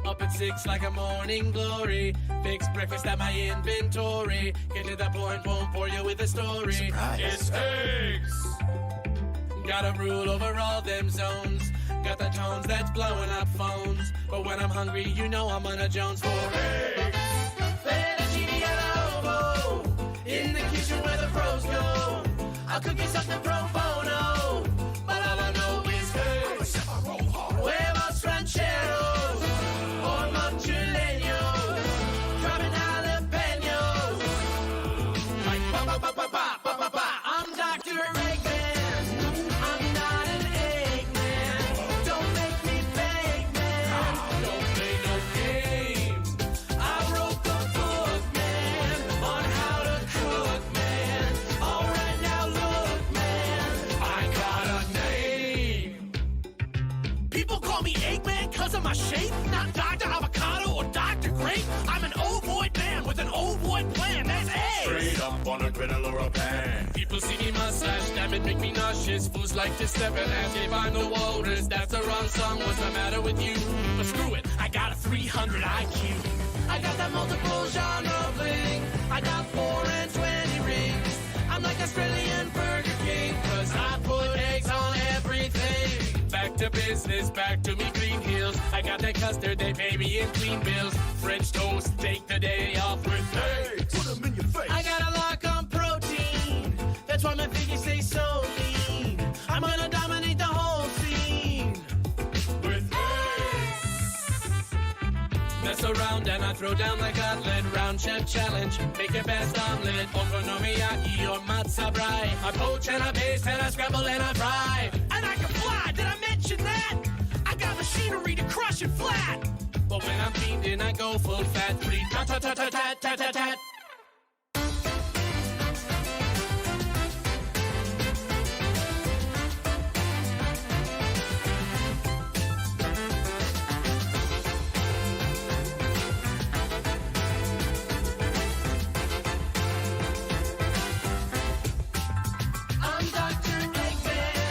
Up at 6 like a morning glory. Fix breakfast at my inventory. Get to the point, won't bore you with a story. Surprise. It's eggs. Gotta rule over all them zones. Got the tones that's blowing up phones. But when I'm hungry, you know I'm on a Jones for eggs. Fettuccine alla ovo. In the kitchen where the pros go. I'll cook you something pro bono. But all I know is eggs. Huevos rancheros. Or mozzarella. Dropping jalapenos. Like ba-ba-ba-ba-ba-ba-ba. I'm Dr. Eggman. I'm not an Eggman. Don't make me beg, man. Don't play no games. I wrote the book, man, on how to cook, man. All right, now look, man, I got a name. People call me Eggman because of my shape, not Dr. Avocado or Dr. Grape. I'm an ovoid man with an ovoid plan. That's eggs. Straight up on a griddle or a pan. People see me mustache, damn it, make me nauseous. Fools like to step in and if I'm the walrus. That's the wrong song, what's the matter with you? But screw it, I got a 300 IQ. I got that multiple genre bling. I got 4 and 20 rings. I'm like Australian Burger King, cause I put eggs on everything. Back to business, back to me green heels. I got that custard, they pay me in clean bills. French toast, take the day off with eggs. Put them in your face. I got a lock on protein. That's why my figures stay so lean. I'm gonna dominate the whole scene with eggs. Mess around and I throw down like gauntlet. Round chef challenge, make your best omelet. Okonomiyaki or matzo brie. I poach and I baste and I scramble and I fry. And I can fly, did I mention that? I got machinery to crush it flat. But when I'm feeding, I go full fat. Free tat-tat-tat-tat-tat-tat-tat. I'm Dr. Eggman.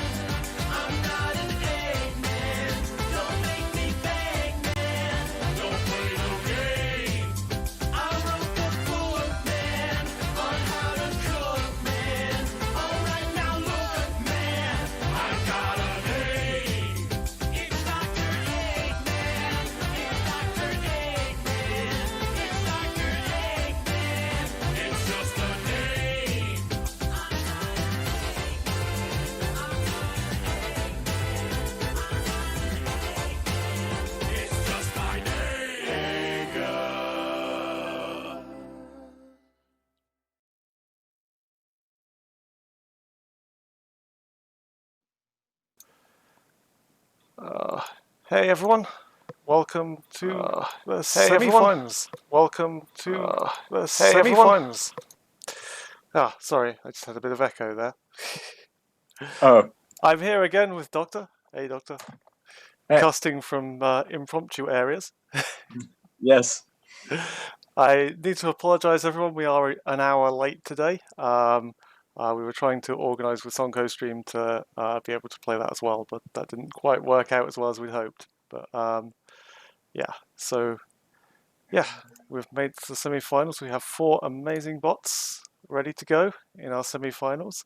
I'm not an Eggman. Don't make me beg, man. Don't play no games. I wrote the book, man, on how to cook, man. All right, now look, man, I got a name. It's Dr. Eggman. It's Dr. Eggman. It's Dr. Eggman. It's just a name. It's just my name. Hey everyone, welcome to the semi-finals. Welcome to the semi-finals. Ah, sorry, I just had a bit of echo there. Oh, I'm here again with Doctor. Hey Doctor. Hey. Casting from impromptu areas. yes. I need to apologise everyone, we are an hour late today. We were trying to organise with Sonko Stream to be able to play that as well, but that didn't quite work out as well as we'd hoped. But yeah, so yeah, we've made it to the semi-finals. We have 4 amazing bots ready to go in our semi-finals.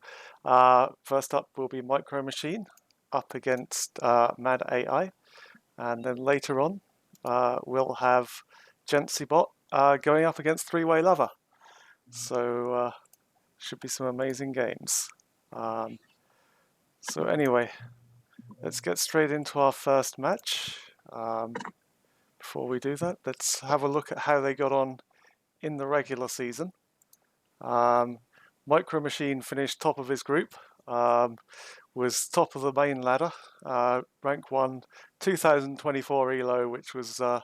First up will be Micro Machine up against Mad AI, and then later on we'll have GentsyBot going up against Three-Way Lover. So should be some amazing games. So anyway, let's get straight into our first match. Before we do that, let's have a look at how they got on in the regular season. Micro Machine finished top of his group, was top of the main ladder, rank 1, 2024 elo, which was the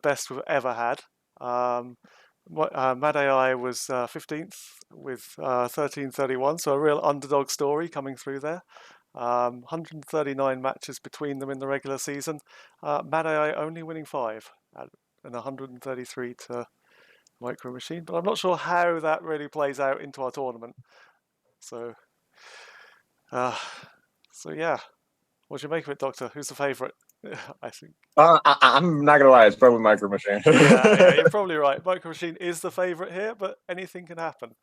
best we've ever had. Mad AI was 15th with 1331, so a real underdog story coming through there. 139 matches between them in the regular season. Mad AI only winning 5 and 133 to Micro Machine, but I'm not sure how that really plays out into our tournament. So yeah, What do you make of it, Doctor? Who's the favourite? I think. I'm not gonna lie, it's probably Micro Machine. Yeah, you're probably right. Micro Machine is the favourite here, but anything can happen.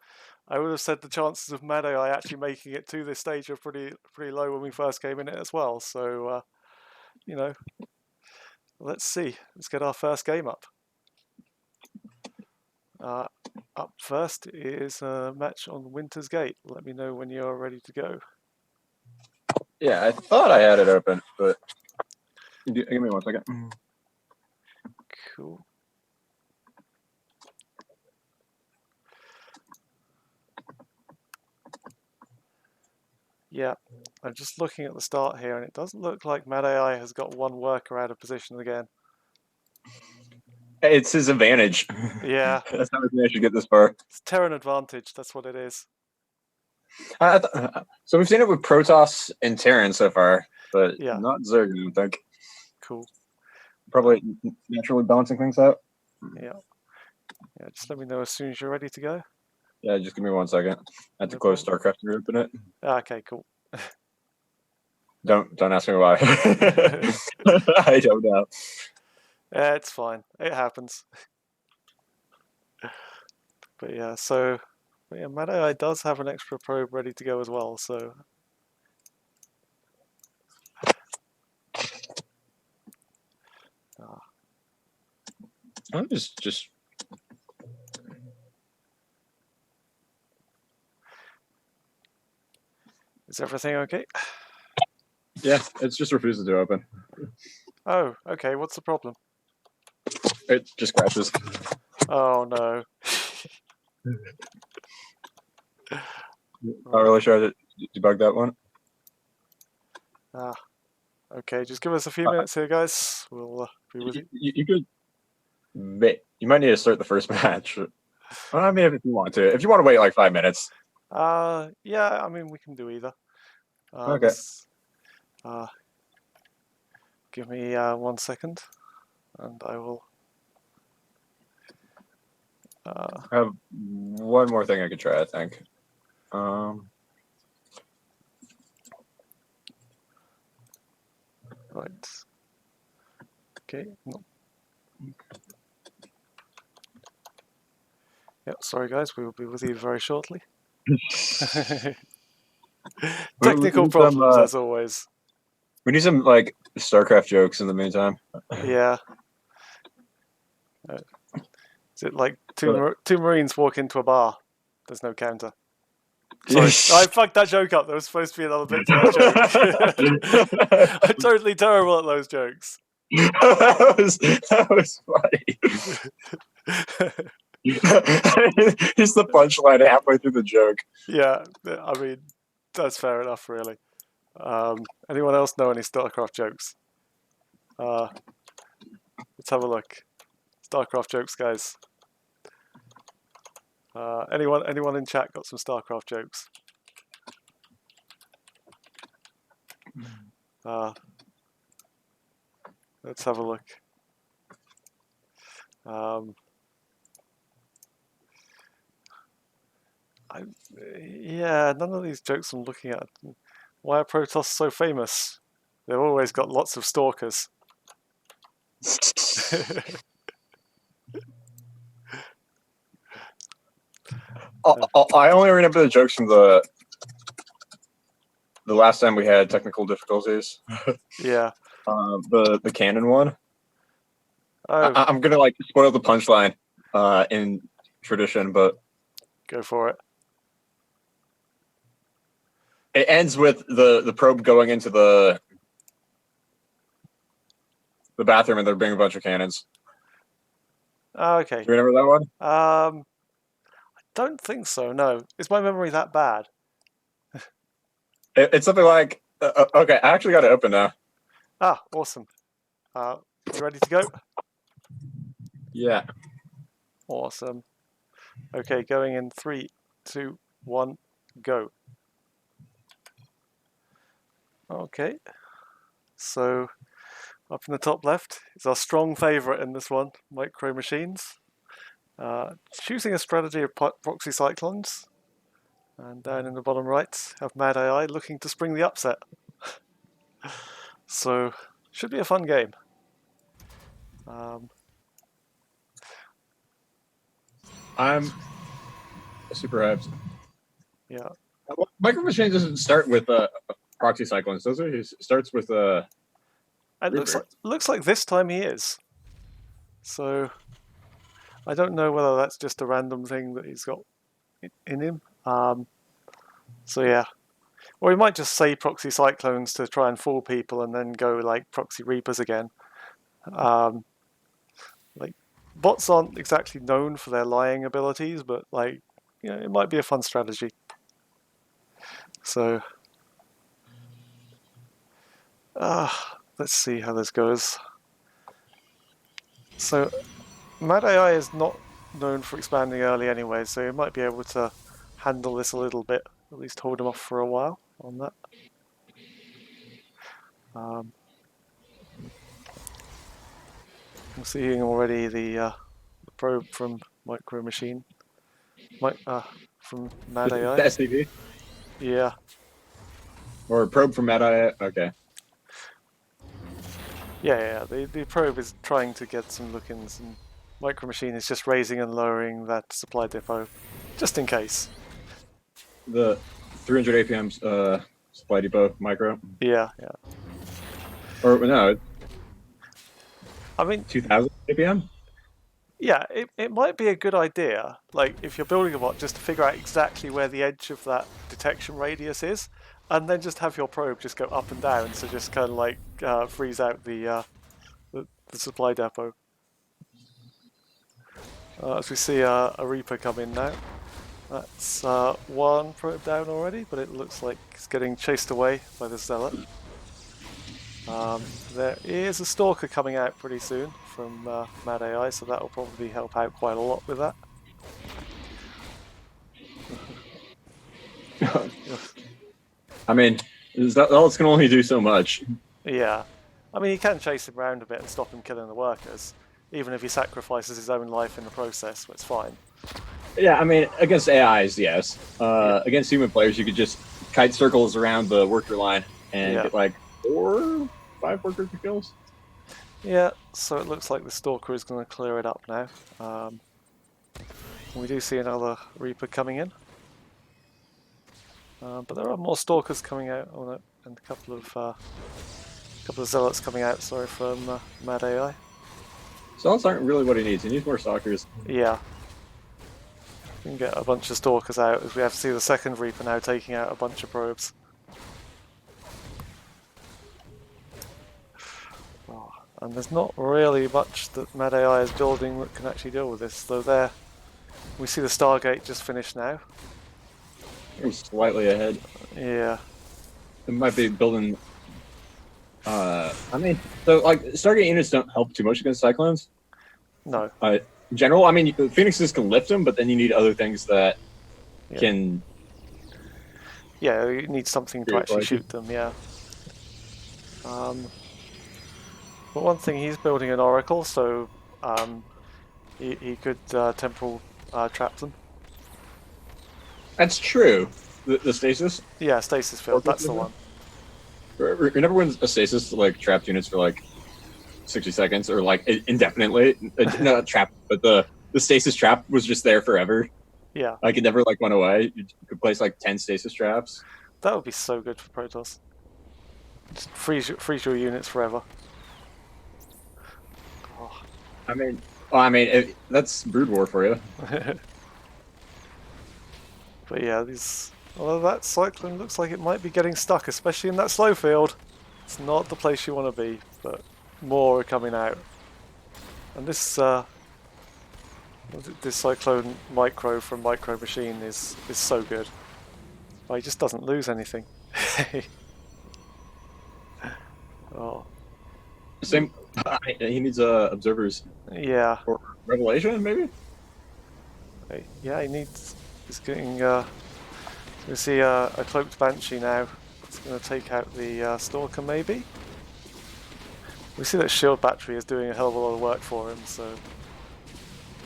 I would have said the chances of Mad AI actually making it to this stage are pretty low when we first came in it as well. So, you know, let's see. Let's get our first game up. Up first is a match on Winter's Gate. Let me know when you're ready to go. Yeah, I thought I had it open, but give me 1 second. Cool. Yeah, I'm just looking at the start here, and it doesn't look like Mad AI has got one worker out of position again. It's his advantage. Yeah. That's how I should get this far. It's Terran advantage, that's what it is. So we've seen it with Protoss and Terran so far, but Yeah. not Zerg, I don't think. Cool. Probably naturally balancing things out. Yeah. Yeah, just let me know as soon as you're ready to go. Yeah, just give me 1 second. I have to No close problem. Starcraft to open it. Okay, cool. Don't ask me why. I don't know. Yeah, it's fine. It happens. But yeah, so Mad AI does have an extra probe ready to go as well, so I'm just is everything okay? yeah, it's just refuses to open. Oh, okay, what's the problem? It just crashes. Oh no. Not really sure how to debug that one. Okay, just give us a few minutes here, guys. We'll be with you. You could, you might need to start the first match. Well, I mean, if you want to, if you want to wait like 5 minutes. Yeah, I mean, we can do either. Okay. Give me 1 second, and I will. I have one more thing I could try, I think. Right. Okay. No. Yep. Sorry, guys. We will be with you very shortly. Technical problems, as always. We need some like Starcraft jokes in the meantime. Yeah. Is it like two Marines walk into a bar? There's no counter. Sorry, I fucked that joke up. There was supposed to be another bit to that joke. I'm totally terrible at those jokes. that was funny. It's the punchline halfway through the joke. Yeah, I mean, that's fair enough, really. Anyone else know any StarCraft jokes? Let's have a look. StarCraft jokes, guys. Anyone in chat got some StarCraft jokes? Let's have a look. Yeah, none of these jokes I'm looking at. Why are Protoss so famous? They've always got lots of stalkers. I only remember the jokes from the last time we had technical difficulties. Yeah. The canon one. Oh. I'm gonna like spoil the punchline in tradition, but go for it. It ends with the probe going into the bathroom and there being a bunch of cannons. Okay. Do you remember that one? I don't think so. No. Is my memory that bad? It's something like okay. I actually got it open now. Ah, awesome. You ready to go? Yeah. Awesome. Okay, going in 3, 2, 1, go. Okay. So, up in the top left is our strong favourite in this one, Micro Machines. Choosing a strategy of proxy cyclones. And down in the bottom right, have Mad AI looking to spring the upset. So should be a fun game. I'm super hyped. Yeah. Micro Machine doesn't start with proxy cyclones, does it? He starts with It Reaper. looks like this time he is. So I don't know whether that's just a random thing that he's got in him. So yeah. Or he might just say proxy cyclones to try and fool people and then go like proxy reapers again. Like bots aren't exactly known for their lying abilities, but like, you know, it might be a fun strategy. So let's see how this goes. So Mad AI is not known for expanding early anyway, so you might be able to handle this a little bit, at least hold him off for a while on that. I'm seeing already the probe from Micro Machine, from Mad the AI. SCV Yeah, or probe from Meta. Okay. yeah. The probe is trying to get some look-ins, and Micro Machine is just raising and lowering that supply depot, just in case. The 300 APM supply depot micro. Yeah. Or no, I mean, 2000 APM. yeah, it might be a good idea, like if you're building a bot, just to figure out exactly where the edge of that detection radius is, and then just have your probe just go up and down, so just kind of like freeze out the supply depot. As we see a Reaper come in now. That's one probe down already, but it looks like it's getting chased away by the Zealot. There is a Stalker coming out pretty soon from Mad AI, so that will probably help out quite a lot with that. I mean, Zealots can only do so much. Yeah. I mean, you can chase him around a bit and stop him killing the workers, even if he sacrifices his own life in the process, it's fine. Yeah, I mean, against AIs, yes. Against human players, you could just kite circles around the worker line and get like 4 or 5 worker kills. Yeah, so it looks like the Stalker is going to clear it up now. We do see another Reaper coming in. But there are more Stalkers coming out on it, and a couple of Zealots coming out, sorry, from Mad AI. Zealots aren't really what he needs. He needs more stalkers. Yeah. We can get a bunch of Stalkers out, as we have to see the second Reaper now taking out a bunch of probes. Oh, and there's not really much that Mad AI is building that can actually deal with this, though there we see the Stargate just finished now. He's slightly ahead. Yeah. It might be building. I mean, so like Stargate units don't help too much against cyclones. No. In general, I mean, Phoenixes can lift them, but then you need other things that can. Yeah, you need something to actually shoot them. Yeah. But one thing, he's building an Oracle, so he could temporal trap them. That's true. The stasis. Yeah, stasis field. That's the one. Remember when a stasis like trapped units for like 60 seconds or like indefinitely? Not trapped, but the stasis trap was just there forever. Yeah. Like it never like went away. You could place like 10 stasis traps. That would be so good for Protoss. Just freeze your units forever. Oh. I mean, that's Brood War for you. But yeah, although that Cyclone looks like it might be getting stuck, especially in that slow field. It's not the place you want to be, but more are coming out. And this Cyclone Micro from Micro Machine is so good. Oh, he just doesn't lose anything. Oh. Same. He needs observers. Yeah. Or Revelation, maybe. Yeah, he needs. He's getting. We see a cloaked banshee now. It's going to take out the stalker, maybe. We see that shield battery is doing a hell of a lot of work for him. So.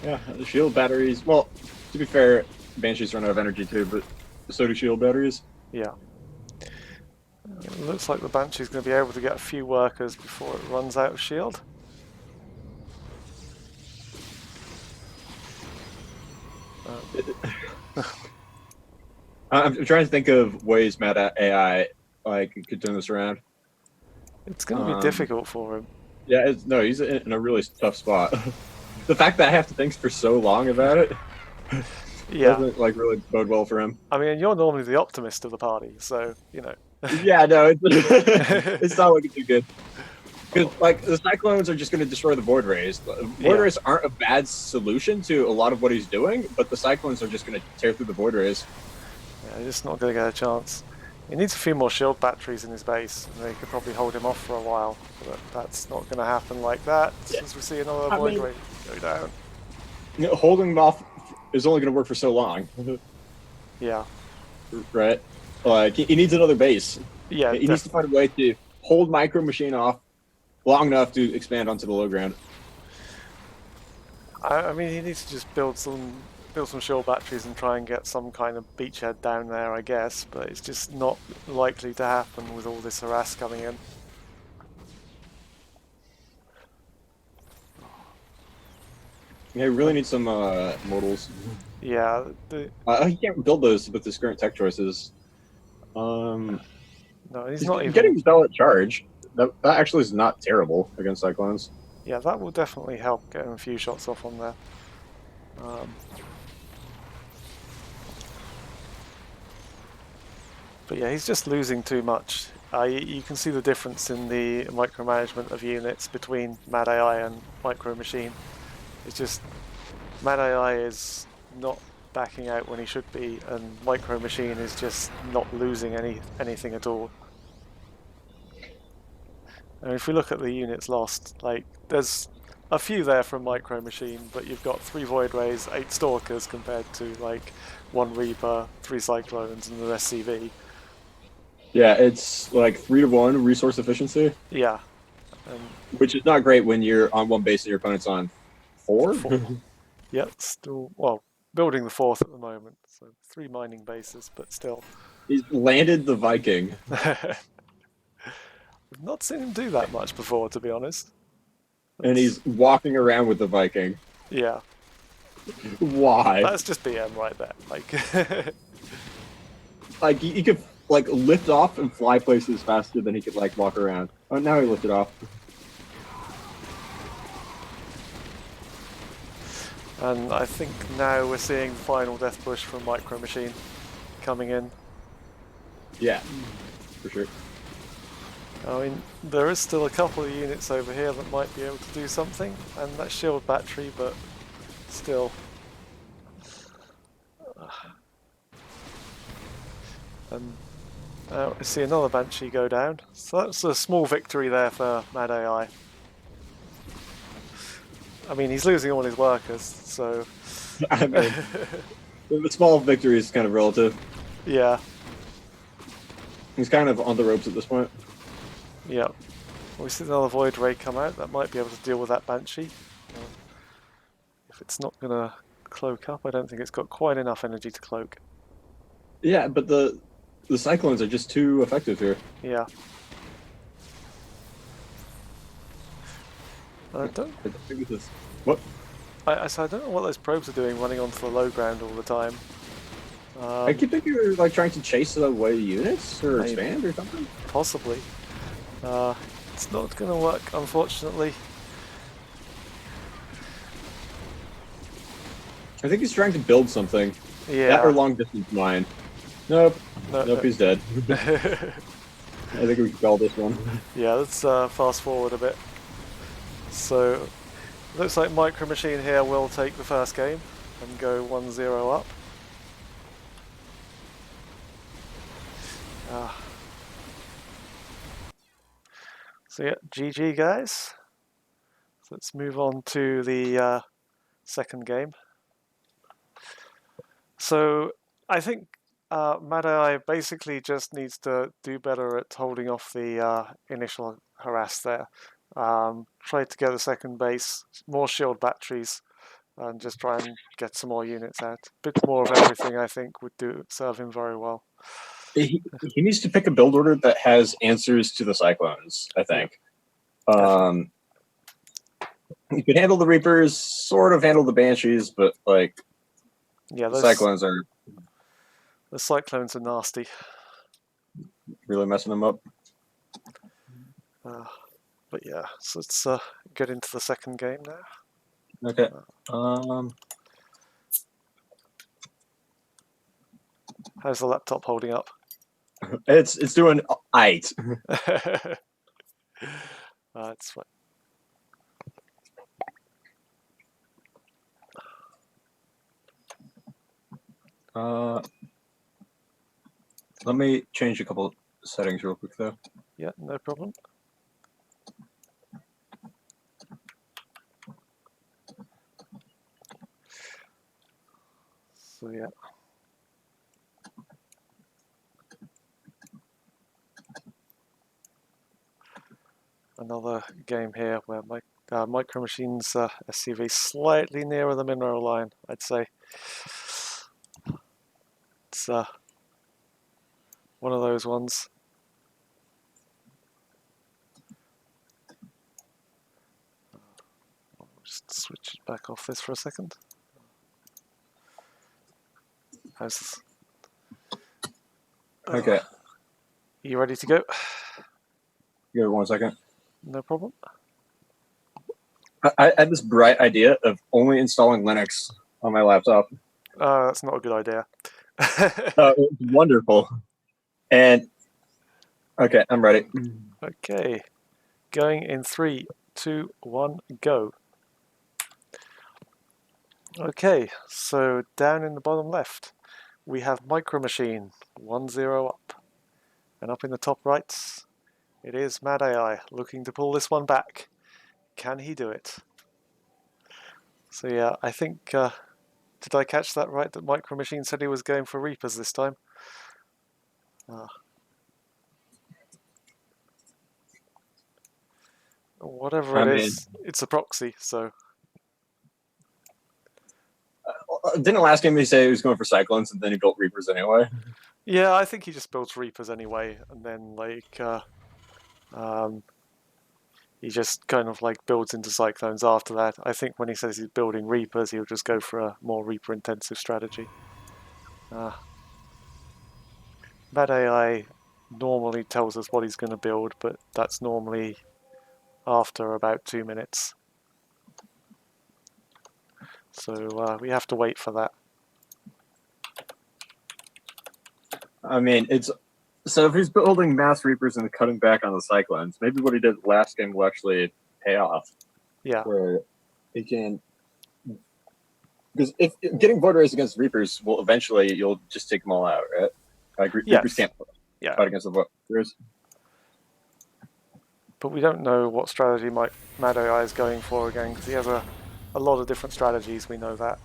Yeah, the shield batteries. Well, to be fair, banshees run out of energy too, but so do shield batteries. Yeah. It looks like the Banshee's going to be able to get a few workers before it runs out of shield. I'm trying to think of ways Meta AI could turn this around. It's going to be difficult for him. Yeah, no, he's in a really tough spot. The fact that I have to think for so long about it Yeah, doesn't really bode well for him. I mean, you're normally the optimist of the party, so you know. Yeah, no, it's not looking too good. Because the Cyclones are just going to destroy the Void Rays. Void Rays aren't a bad solution to a lot of what he's doing, but the Cyclones are just going to tear through the Void Rays. Yeah, he's just not going to get a chance. He needs a few more shield batteries in his base, and they could probably hold him off for a while. But that's not going to happen like that, as we see another Void Ray go down. You know, holding him off is only going to work for so long. Yeah. Right? Like, he needs another base. Yeah, he needs to find a way to hold Micro Machine off long enough to expand onto the low ground. I mean, he needs to just build some shield batteries and try and get some kind of beachhead down there, I guess. But it's just not likely to happen with all this harass coming in. Yeah, he really needs some modals. Yeah. He can't build those with his current tech choices. No, he's not even getting Bell at charge. That actually is not terrible against Cyclones. Yeah, that will definitely help get him a few shots off on there. But yeah, he's just losing too much. You can see the difference in the micromanagement of units between Mad AI and Micro Machine. It's just Mad AI is not backing out when he should be, and Micro Machine is just not losing anything at all. And if we look at the units lost, like there's a few there from Micro Machine, but you've got 3 Void Rays, 8 Stalkers compared to like 1 Reaper, 3 Cyclones, and the SCV. Yeah, it's like 3-to-1 resource efficiency. Yeah. Which is not great when you're on one base and your opponent's on 4. Yeah, still, well, building the 4th at the moment, so 3 mining bases, but still. He's landed the Viking. I've not seen him do that much before, to be honest. And he's walking around with the Viking. Yeah. Why? That's just BM right there. Like he could lift off and fly places faster than he could walk around. Oh, now he lifted off. And I think now we're seeing the final death push from Micro Machine coming in. Yeah, for sure. I mean, there is still a couple of units over here that might be able to do something, and that shield battery, but still. And now I see another Banshee go down, so that's a small victory there for Mad AI. I mean, he's losing all his workers, so... I mean, the small victory is kind of relative. Yeah. He's kind of on the ropes at this point. Yeah. We see another Void Ray come out, that might be able to deal with that Banshee. If it's not going to cloak up, I don't think it's got quite enough energy to cloak. Yeah, but the Cyclones are just too effective here. Yeah. I don't... What? I don't know what those probes are doing running onto the low ground all the time. I keep thinking you're trying to chase away units or expand or something. Possibly. It's not going to work, unfortunately. I think he's trying to build something. Yeah. That or long distance mine. Nope. No. He's dead. I think we can call this one. Yeah, let's fast forward a bit. So, looks like Micro Machine here will take the first game and go 1-0 up. So yeah, GG guys. So let's move on to the second game. So I think Mad AI basically just needs to do better at holding off the initial harass there. Try to get the second base, more shield batteries, and just try and get some more units out. A bit more of everything, I think, would serve him very well. he needs to pick a build order that has answers to the Cyclones, I think. He could handle the Reapers, sort of handle the Banshees, but like Yeah, the Cyclones are the Cyclones are nasty. really messing them up. But yeah, so let's get into the second game now. Okay. How's the laptop holding up? It's doing aight. That's fine. Let me change a couple settings real quick though. Yeah, no problem. So yeah. Another game here where my Micro Machines SCV slightly nearer the mineral line, I'd say. It's one of those ones. I'll just switch it back off this for a second. How's this? Okay. You ready to go? Give it 1 second. No problem. I had this bright idea of only installing Linux on my laptop. That's not a good idea. It's wonderful. And okay, I'm ready. Okay, going in 3, 2, 1, go. Okay, so down in the bottom left, we have Micro Machine, 1-0 up. And up in the top right, it is Mad AI looking to pull this one back. Can he do it? So yeah, I think, did I catch that right, that Micro Machine said he was going for Reapers this time? Whatever it is, it's a proxy, so... Didn't last game he say he was going for Cyclones and then he built Reapers anyway? Yeah, I think he just builds Reapers anyway, and then like he just kind of like builds into Cyclones after that. I think when he says he's building Reapers, he'll just go for a more Reaper intensive strategy. Mad AI normally tells us what he's going to build, but that's normally after about 2 minutes. So we have to wait for that. I mean, it's so if he's building mass Reapers and cutting back on the Cyclones, maybe what he did last game will actually pay off. Yeah. Where he can, because if getting Void Rays against Reapers will eventually you'll just take them all out, right? Like Reapers can't fight against the Void Rays. But we don't know what strategy Mad AI is going for again, because he has a lot of different strategies, we know that.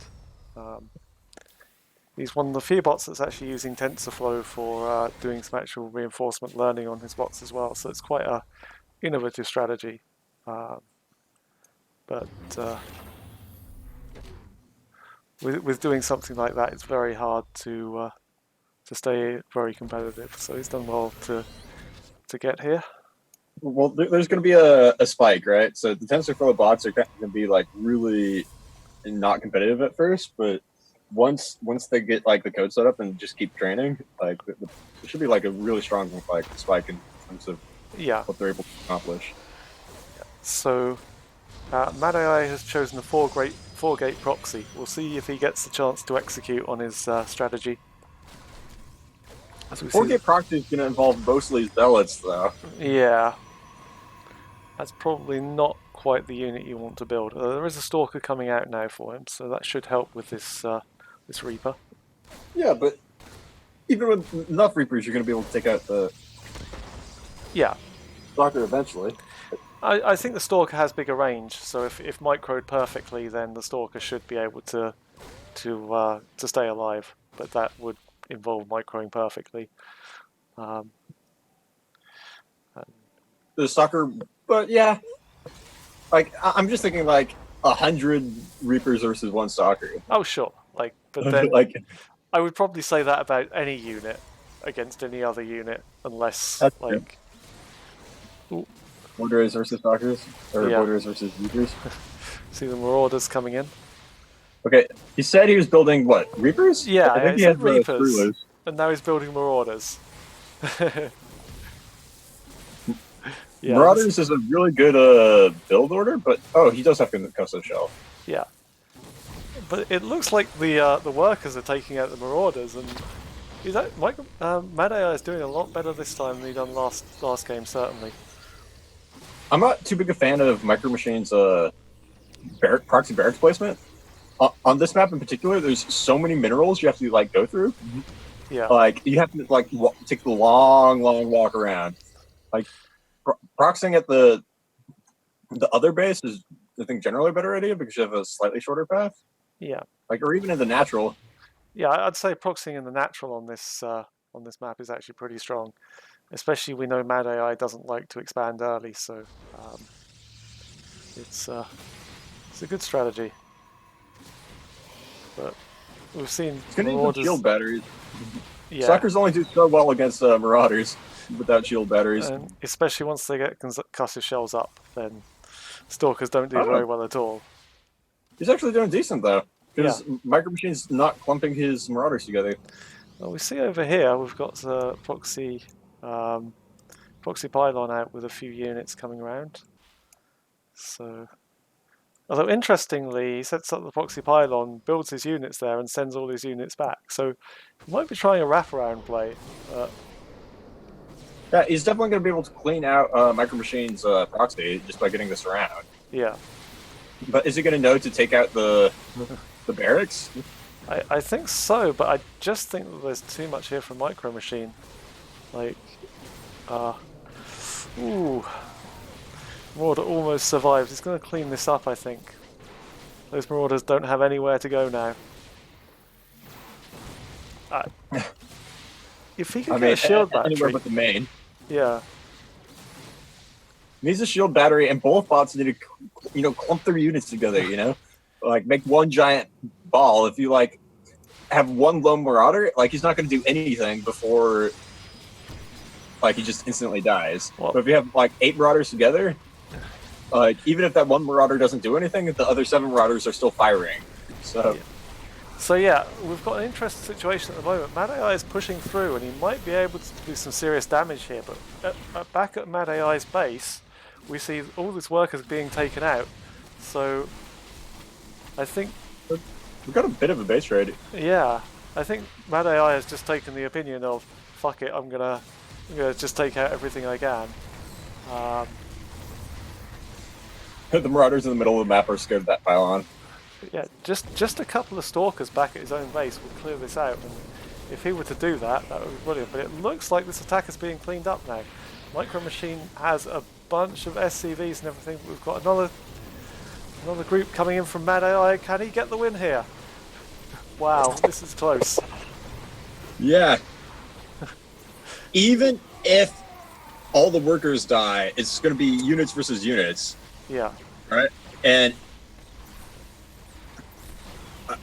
He's one of the few bots that's actually using TensorFlow for doing some actual reinforcement learning on his bots as well, so it's quite a innovative strategy. But with doing something like that, it's very hard to stay very competitive, so he's done well to get here. Well, there's going to be a spike, right? So the TensorFlow bots are going to be like really not competitive at first, but once they get like the code set up and just keep training, like it should be like a really strong like spike in terms of what they're able to accomplish. So Mad AI has chosen a 4-gate proxy. We'll see if he gets the chance to execute on his strategy. 4-gate proxy is going to involve mostly zealots, though. Yeah, that's probably not quite the unit you want to build. There is a Stalker coming out now for him, so that should help with this this Reaper. Yeah, but even with enough Reapers, you're going to be able to take out the Stalker eventually. I think the Stalker has bigger range, so if microed perfectly, then the Stalker should be able to stay alive. But that would involve microing perfectly. The Stalker, but yeah, like I'm just thinking like 100 Reapers versus 1 Stalker. Oh sure, but then like I would probably say that about any unit. against any other unit unless That's true. like. Ooh, Borderers versus Stalkers, or Yeah. Borderers versus Reapers. see the Marauders coming in. Okay, he said he was building what, Reapers? Yeah, I think he he said had the Reapers, screw loose. and now he's building Marauders. Yeah, Marauders is a really good build order, but he does have concussive shell. yeah. But it looks like the workers are taking out the Marauders, and Mad AI is doing a lot better this time than he done last game, certainly. I'm not too big a fan of Micro Machines' proxy barracks placement. On this map in particular, there's so many minerals you have to like go through. Yeah. Like you have to like take the long walk around. Like proxying at the other base is, I think, generally a better idea because you have a slightly shorter path. Yeah. Like, or even in the natural. Yeah, I'd say proxying in the natural on this map is actually pretty strong. Especially we know Mad AI doesn't like to expand early, so it's a good strategy. But we've seen It's gonna need Marauders. shield batteries. Yeah, Suckers only do so well against Marauders without shield batteries. and especially once they get concussive shells up, then Stalkers don't do very well at all. He's actually doing decent though, because Micro Machine's not clumping his Marauders together. Well, we see over here we've got the proxy pylon out with a few units coming around. So, although interestingly, he sets up the proxy pylon, builds his units there, and sends all his units back. So, he might be trying a wraparound play. Yeah, he's definitely going to be able to clean out Micro Machine's proxy just by getting this around. Yeah. But is he going to know to take out the barracks? I think so, but I just think that there's too much here from Micro Machine. Like, ooh. Marauder almost survived. He's going to clean this up, I think. Those Marauders don't have anywhere to go now. If he can get a shield battery... Anywhere but the main. Yeah. Needs a shield battery, and both bots need to, clump their units together, Like, make one giant ball. If you, like, have one lone Marauder, like, he's not going to do anything before, like, he just instantly dies. Well, but if you have, like, 8 Marauders together, even if that one Marauder doesn't do anything, the other 7 Marauders are still firing. So... Yeah. So yeah, we've got an interesting situation at the moment. Mad AI is pushing through, and he might be able to do some serious damage here. But back at Mad AI's base, we see all these workers being taken out. So I think we've got a bit of a base raid. Yeah, I think Mad AI has just taken the opinion of fuck it, I'm gonna just take out everything I can. The Marauders in the middle of the map are scared of that pylon. Yeah, just a couple of Stalkers back at his own base will clear this out, and if he were to do that, that would be brilliant. But it looks like this attack is being cleaned up now. Micro Machine has a bunch of SCVs and everything. We've got another group coming in from Mad AI. Can he get the win here? Wow, this is close. Yeah. Even if all the workers die, it's going to be units versus units. Yeah. Right? And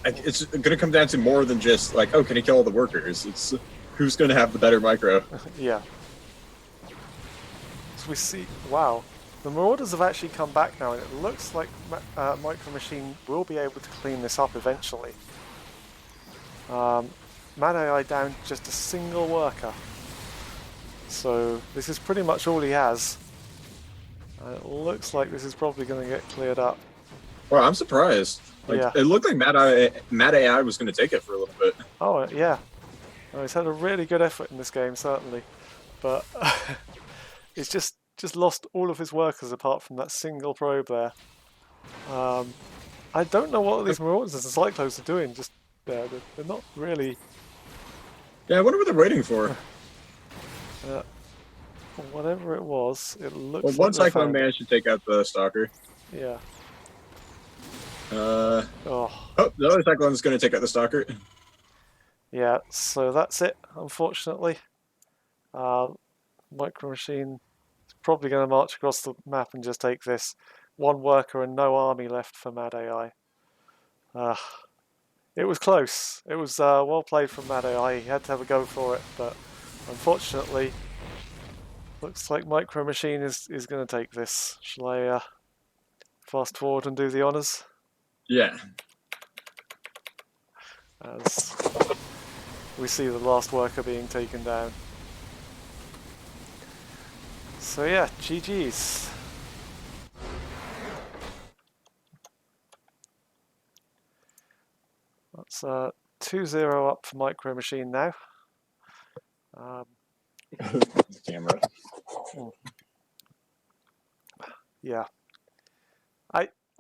it's going to come down to more than just like, oh, can he kill all the workers? It's who's going to have the better micro. Yeah. So we see, wow, the Marauders have actually come back now, and it looks like Micro Machine will be able to clean this up eventually. Mad AI down just a single worker. So this is pretty much all he has. And it looks like this is probably going to get cleared up. Well, I'm surprised. Like, Yeah. It looked like Mad AI was going to take it for a little bit. Oh, yeah. Oh, he's had a really good effort in this game, certainly. But he's just lost all of his workers apart from that single probe there. I don't know what these Marauders and Cyclones are doing. Just they're not really... Yeah, I wonder what they're waiting for. Whatever it was, it looks Well, like one they Cyclone found it. managed to take out the Stalker. Yeah. Oh, Oh, the other Cyclone is going to take out the Stalker. yeah. So that's it. Unfortunately, Micro Machine is probably going to march across the map and just take this. One worker and no army left for Mad AI. It was close. It was well played from Mad AI. He had to have a go for it, but Unfortunately, looks like Micro Machine is going to take this. Shall I fast forward and do the honours? Yeah. As we see the last worker being taken down. So yeah, GG's. That's 2-0 up for Micro Machine now. Camera. Yeah.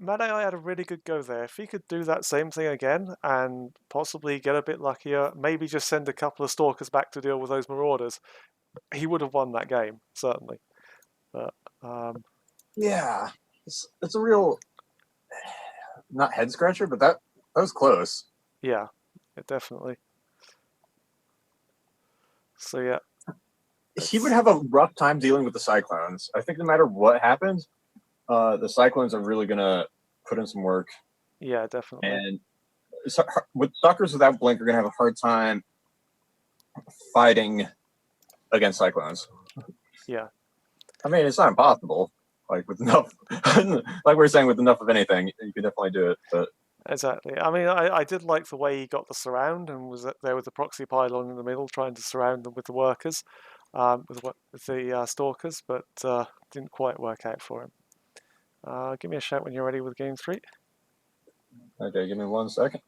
Mad AI had a really good go there. If he could do that same thing again and possibly get a bit luckier, maybe just send a couple of stalkers back to deal with those marauders, he would have won that game, certainly. But Yeah, it's a real not head scratcher, but that was close. yeah, definitely. So yeah, He would have a rough time dealing with the Cyclones. I think no matter what happens, the Cyclones are really gonna put in some work. yeah, definitely. And with Stalkers without Blink are gonna have a hard time fighting against Cyclones. Yeah. I mean, it's not impossible. Like with enough, like we were saying, with enough of anything, you can definitely do it. But Exactly. I mean, I did like the way he got the surround and was there with the proxy pylon in the middle, trying to surround them with the workers, with the stalkers, but didn't quite work out for him. Give me a shout when you're ready with game 3. okay, give me 1 second.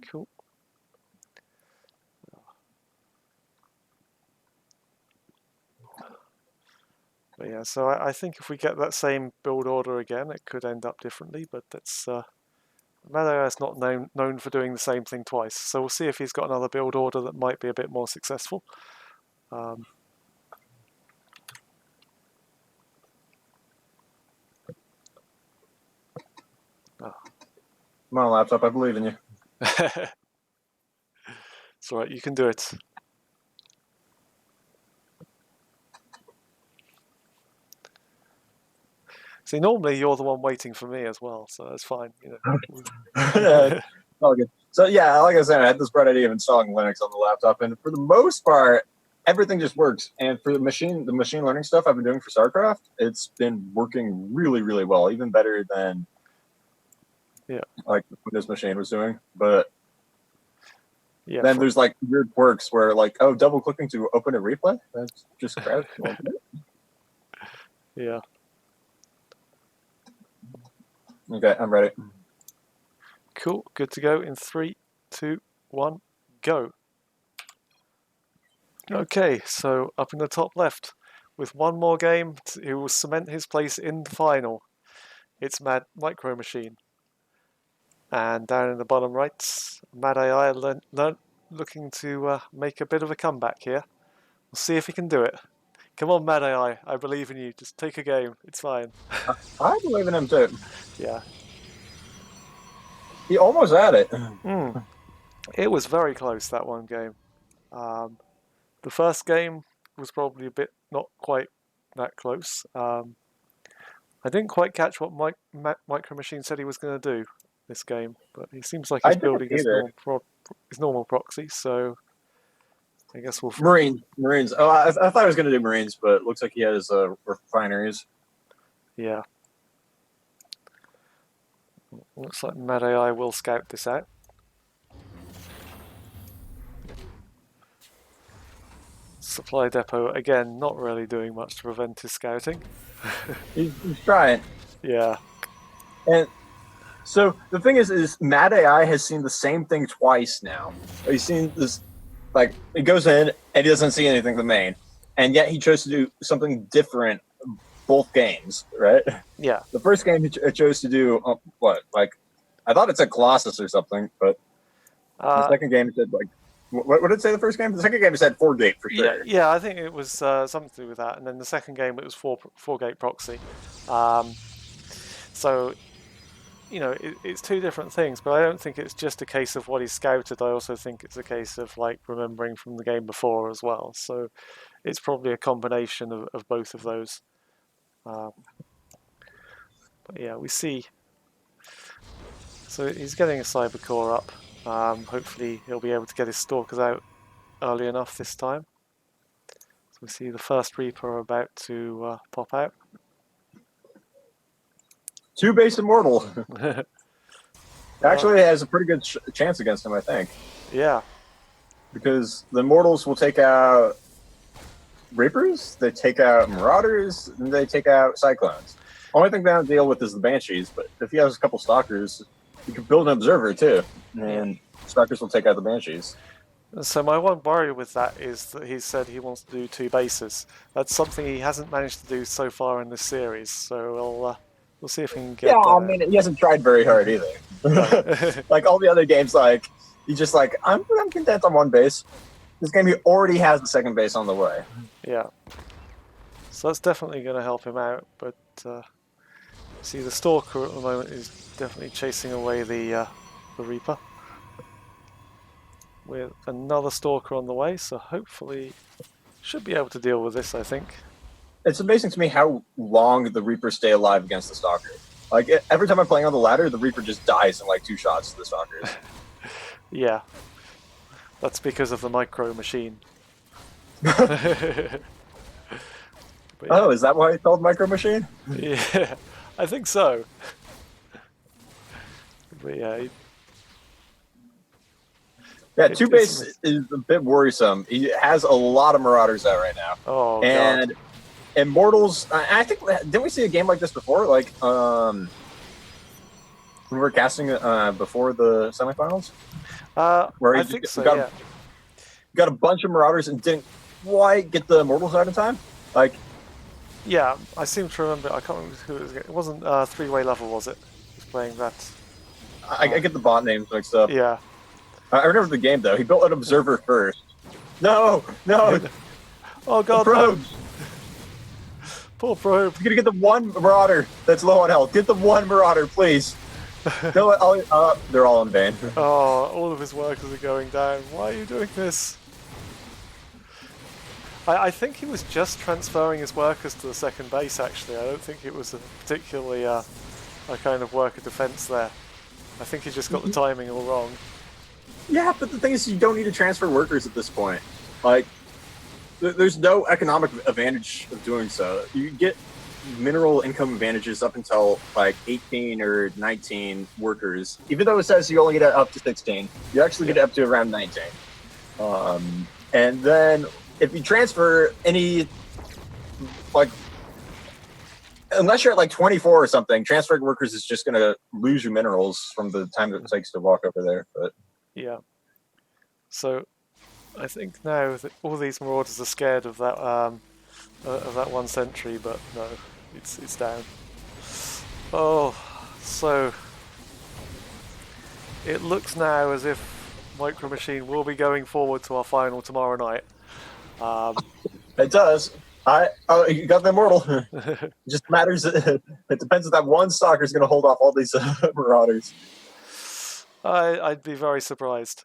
Cool. But yeah, so I think if we get that same build order again, it could end up differently, but that's Madagascar's not known for doing the same thing twice. So we'll see if he's got another build order that might be a bit more successful. Come on, laptop, I believe in you. It's alright, you can do it. See, normally you're the one waiting for me as well, so that's fine. You know. All good. So yeah, like I said, I had this bright idea of installing Linux on the laptop, and for the most part, everything just works. And for the machine learning stuff I've been doing for Starcraft, it's been working really, really well, even better than like what this machine was doing. But then there's like weird quirks where like, oh, double clicking to open a replay. That's just crap. Yeah. Okay, I'm ready. Cool. Good to go in 3, 2, 1, go. Okay, so up in the top left, with one more game, he will cement his place in the final. It's Micro Machine. And down in the bottom right, Mad AI looking to make a bit of a comeback here. We'll see if he can do it. Come on, Mad AI, I believe in you. Just take a game. It's fine. I believe in him too. Yeah. He almost had it. It was very close, that one game. The first game was probably a bit not quite that close. I didn't quite catch what Micro Machine said he was going to do this game, but he seems like he's building his normal proxy, so I guess we'll... Marines. Oh, I thought I was going to do Marines, but it looks like he has refineries. Yeah. Looks like Mad AI will scout this out. Supply depot, again, not really doing much to prevent his scouting. He's trying. Yeah. And so the thing is Mad AI has seen the same thing twice now. He's seen this, like, it goes in and he doesn't see anything the main. And yet he chose to do something different both games, right? Yeah. The first game he chose to do, what? Like, I thought it said Colossus or something, but the second game it said, like, what did it say the first game? The second game it said 4-gate for sure. Yeah, I think it was something to do with that. And then the second game it was 4-gate proxy. So, you know, it's two different things, but I don't think it's just a case of what he scouted. I also think it's a case of, like, remembering from the game before as well. So it's probably a combination of both of those. But yeah, we see. So he's getting a cyber core up. Hopefully he'll be able to get his stalkers out early enough this time. we see the first Reaper about to pop out. 2 base Immortal. Actually, it has a pretty good chance against him, I think. Yeah. Because the Immortals will take out Reapers, they take out Marauders, and they take out Cyclones. Only thing they don't deal with is the Banshees, but if he has a couple Stalkers, you can build an Observer too, and Stalkers will take out the Banshees. So my one worry with that is that he said he wants to do 2 bases. That's something he hasn't managed to do so far in this series, so we'll see if he can get Yeah, that I mean, he hasn't tried very hard either. Like all the other games, like he's just like, I'm content on 1 base. This game, he already has the 2nd base on the way. Yeah. So that's definitely going to help him out, but see, the Stalker at the moment is definitely chasing away the Reaper. With another Stalker on the way, so hopefully should be able to deal with this, I think. It's amazing to me how long the Reapers stay alive against the Stalker. Like, every time I'm playing on the ladder, the Reaper just dies in like 2 shots to the Stalkers. Yeah. That's because of the micro machine. But Oh, is that why it's called Micro Machine? yeah, I think so. But yeah. Yeah, 2 base is a bit worrisome. He has a lot of Marauders out right now. Oh, and God. Immortals, I think, didn't we see a game like this before? Like, when we were casting before the semifinals? Where I think so, yeah. Got a bunch of Marauders and didn't quite get the Immortals out in time? Like, yeah, I seem to remember, I can't remember who it was. It wasn't 3-way level, was it? He was playing that. I get the bot names mixed up. Yeah. I remember the game, though. He built an Observer first. No! Oh, God, Probe! no. Poor Probe. You're gonna get the 1 Marauder that's low on health. Get the 1 Marauder, please. No, they're all in vain. Oh, all of his workers are going down. Why are you doing this? I think he was just transferring his workers to the 2nd base, actually. I don't think it was a particularly a kind of worker defense there. I think he just got the timing all wrong. Yeah, but the thing is, you don't need to transfer workers at this point. Like, there's no economic advantage of doing so. You get mineral income advantages up until like 18 or 19 workers. Even though it says you only get it up to 16, you actually get it up to around 19. And then if you transfer any, like, unless you're at like 24 or something, transferring workers is just going to lose your minerals from the time that it takes to walk over there. But yeah. So I think now that all these Marauders are scared of that 1 sentry, but no, it's down. Oh, so it looks now as if Micro Machine will be going forward to our final tomorrow night. It does. You got the Immortal. It just matters. It depends if that 1 Stalker is going to hold off all these Marauders. I'd be very surprised,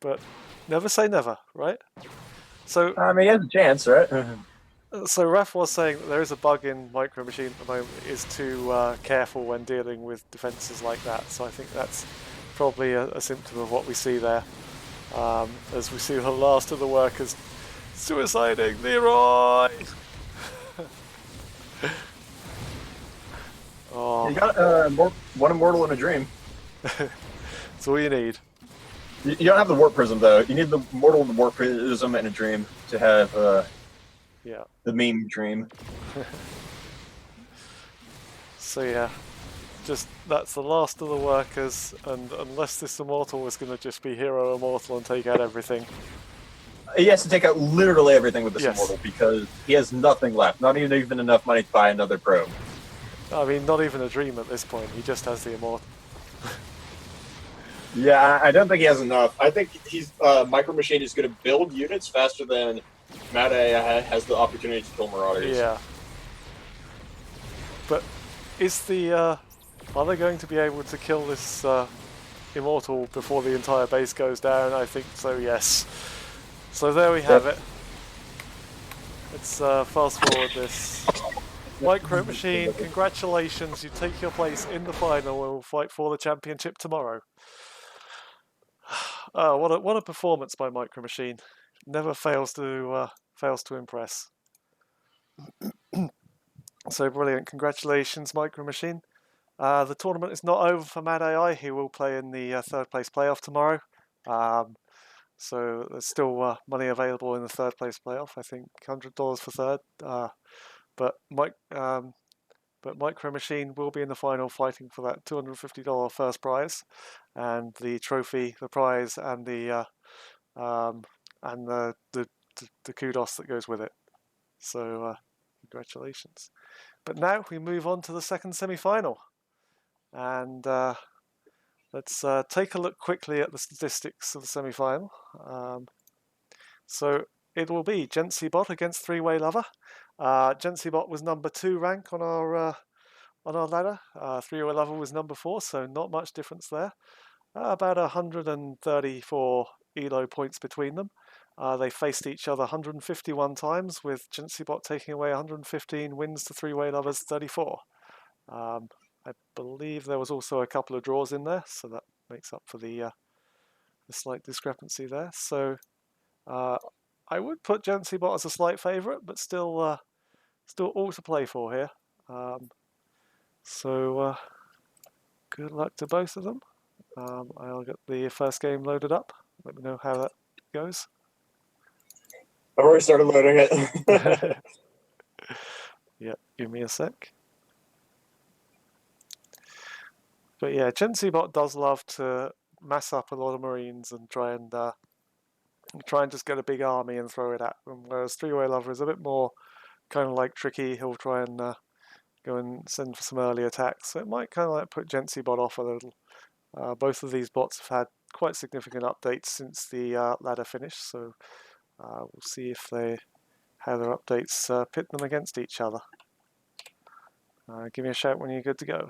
but never say never, right? So I mean, he has a chance, right? So Raf was saying that there is a bug in Micro Machine at the moment, is too careful when dealing with defences like that. So I think that's probably a symptom of what we see there. As we see the last of the workers suiciding Leroy! Oh. You got 1 Immortal in a Dream. That's all you need. You don't have the Warp Prism, though. You need the Immortal, the Warp Prism, and a Dream to have yeah. the meme Dream. So yeah, just that's the last of the workers, and unless this Immortal was going to just be Hero Immortal and take out everything. He has to take out literally everything with this Yes. Immortal because he has nothing left. Not even enough money to buy another probe. I mean, not even a Dream at this point. He just has the Immortal. Yeah, I don't think he has enough. I think he's Micro Machine is going to build units faster than Mad has the opportunity to kill Marauders. Yeah. But is the are they going to be able to kill this Immortal before the entire base goes down? I think so, yes. So there we have it. Let's fast forward this. Micro Machine, congratulations, you take your place in the final and we'll fight for the championship tomorrow. Oh, what a performance by Micro Machine. Never fails to fails to impress. So brilliant. Congratulations, Micro Machine. The tournament is not over for Mad AI. He will play in the third place playoff tomorrow. So there's still money available in the third place playoff. I think $100 for third. But Micro Machine will be in the final, fighting for that $250 first prize, and the trophy, the prize, and the kudos that goes with it. So congratulations. But now we move on to the second semi-final, and let's take a look quickly at the statistics of the semi-final. So it will be Gensybot against Three-Way Lover. Gensybot was number 2 rank on our ladder. Three-Way Lover was number 4, so not much difference there. About 134 ELO points between them. They faced each other 151 times, with Gensybot taking away 115 wins to Three-Way Lovers 34. I believe there was also a couple of draws in there, so that makes up for the slight discrepancy there. So I would put Gensybot as a slight favourite, but still all to play for here. So good luck to both of them. I'll get the first game loaded up. Let me know how that goes. I've already started loading it. Yeah, give me a sec. But yeah, Gensybot does love to mass up a lot of Marines and try and just get a big army and throw it at them. Whereas Three-Way Lover is a bit more kind of like tricky. He'll try and go and send for some early attacks. So it might kind of like put Gensybot off a little. Both of these bots have had quite significant updates since the ladder finish, so we'll see if how their updates pit them against each other. Give me a shout when you're good to go.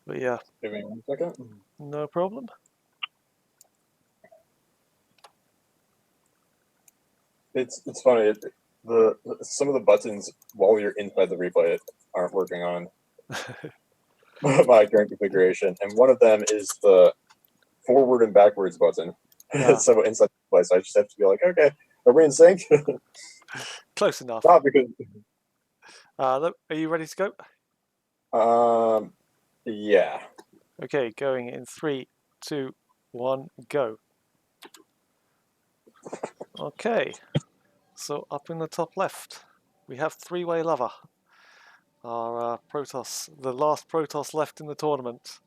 But yeah, Give me 1 second. no problem. It's funny. Some of the buttons while you're inside the replay aren't working on my current configuration, and one of them is the forward and backwards button. Yeah. So inside the replay, so I just have to be like, okay, are we in sync? Close enough. Not because. Are you ready to go? Yeah. Okay, going in 3, 2, 1, go. Okay, so up in the top left, we have Three-Way Lover, our Protoss, the last Protoss left in the tournament.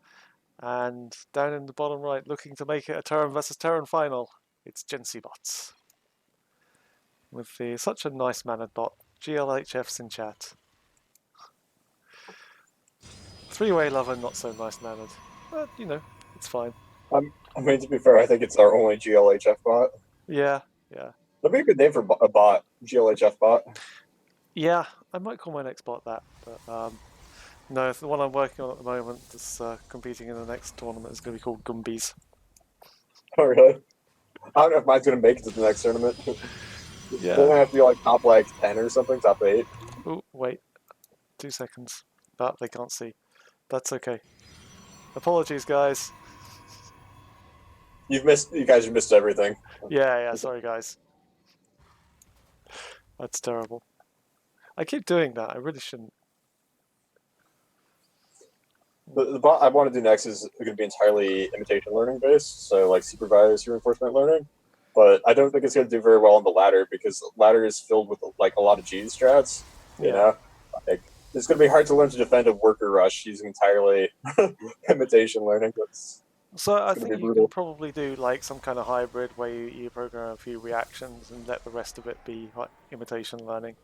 And down in the bottom right, looking to make it a Terran versus Terran final, it's Gensybot. With such a nice mannered bot, GLHF's in chat. Three-Way Lover, not so nice mannered, but you know, it's fine. I mean, to be fair, I think it's our only GLHF bot. Yeah. That'd be a good name for a bot, GLHF bot. Yeah, I might call my next bot that, but no, the one I'm working on at the moment that's competing in the next tournament is going to be called Gumbies. Oh, really? I don't know if mine's going to make it to the next tournament. Yeah. They're going to have to be like top 10 or something, top 8. Oh, wait. 2 seconds. But they can't see. That's okay. Apologies, guys. You guys have missed everything. Yeah, sorry, guys. That's terrible. I keep doing that. I really shouldn't. The bot I want to do next is going to be entirely imitation learning based, so like supervised reinforcement learning. But I don't think it's going to do very well on the ladder because the ladder is filled with like a lot of G strats. You know, like, it's going to be hard to learn to defend a worker rush using entirely imitation learning. So I think you can probably do like some kind of hybrid where you program a few reactions and let the rest of it be like imitation learning.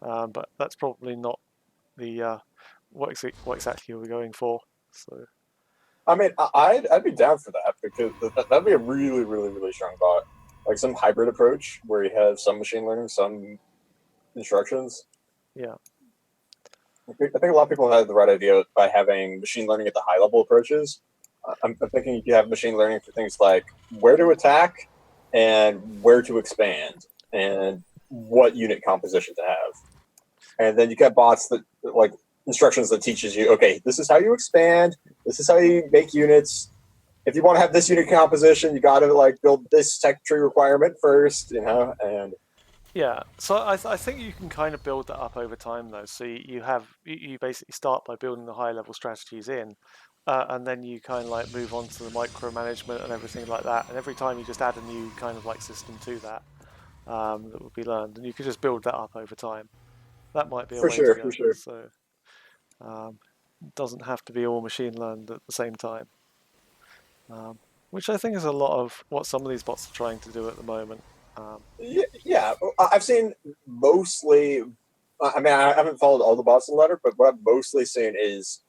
But that's probably not the what exactly we're going for. So, I mean, I'd be down for that because that'd be a really, really, really strong bot. Like some hybrid approach where you have some machine learning, some instructions. Yeah. I think a lot of people have the right idea by having machine learning at the high level approaches. I'm thinking you have machine learning for things like where to attack and where to expand and what unit composition to have. And then you got bots that like instructions that teaches you, okay, this is how you expand, this is how you make units, if you want to have this unit composition, you got to like build this tech tree requirement first, and Yeah, so I think you can kind of build that up over time though. So you basically start by building the high level strategies in, and then you kind of like move on to the micromanagement and everything like that. And every time you just add a new kind of like system to that, that would be learned, and you could just build that up over time. That might be a for way to sure, go. for sure. So it doesn't have to be all machine learned at the same time, which I think is a lot of what some of these bots are trying to do at the moment. Yeah, I've seen mostly. I mean, I haven't followed all the bots in the letter, but what I've mostly seen is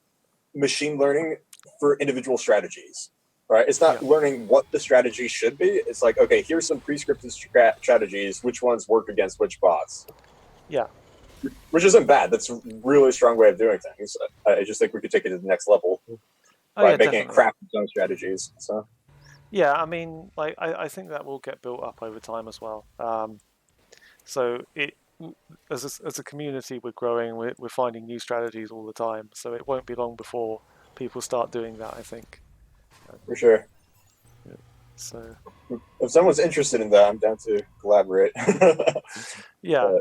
machine learning for individual strategies. Right? It's not Yeah. learning what the strategy should be. It's like, okay, here's some prescriptive strategies. Which ones work against which bots? Yeah. Which isn't bad. That's a really strong way of doing things. I just think we could take it to the next level by Yeah, making definitely. it craft its own strategies. So. Yeah, I mean, like I think that will get built up over time as well. So it as a community, we're growing. We're finding new strategies all the time. So it won't be long before people start doing that, I think. For sure. So If someone's interested in that, I'm down to collaborate. yeah,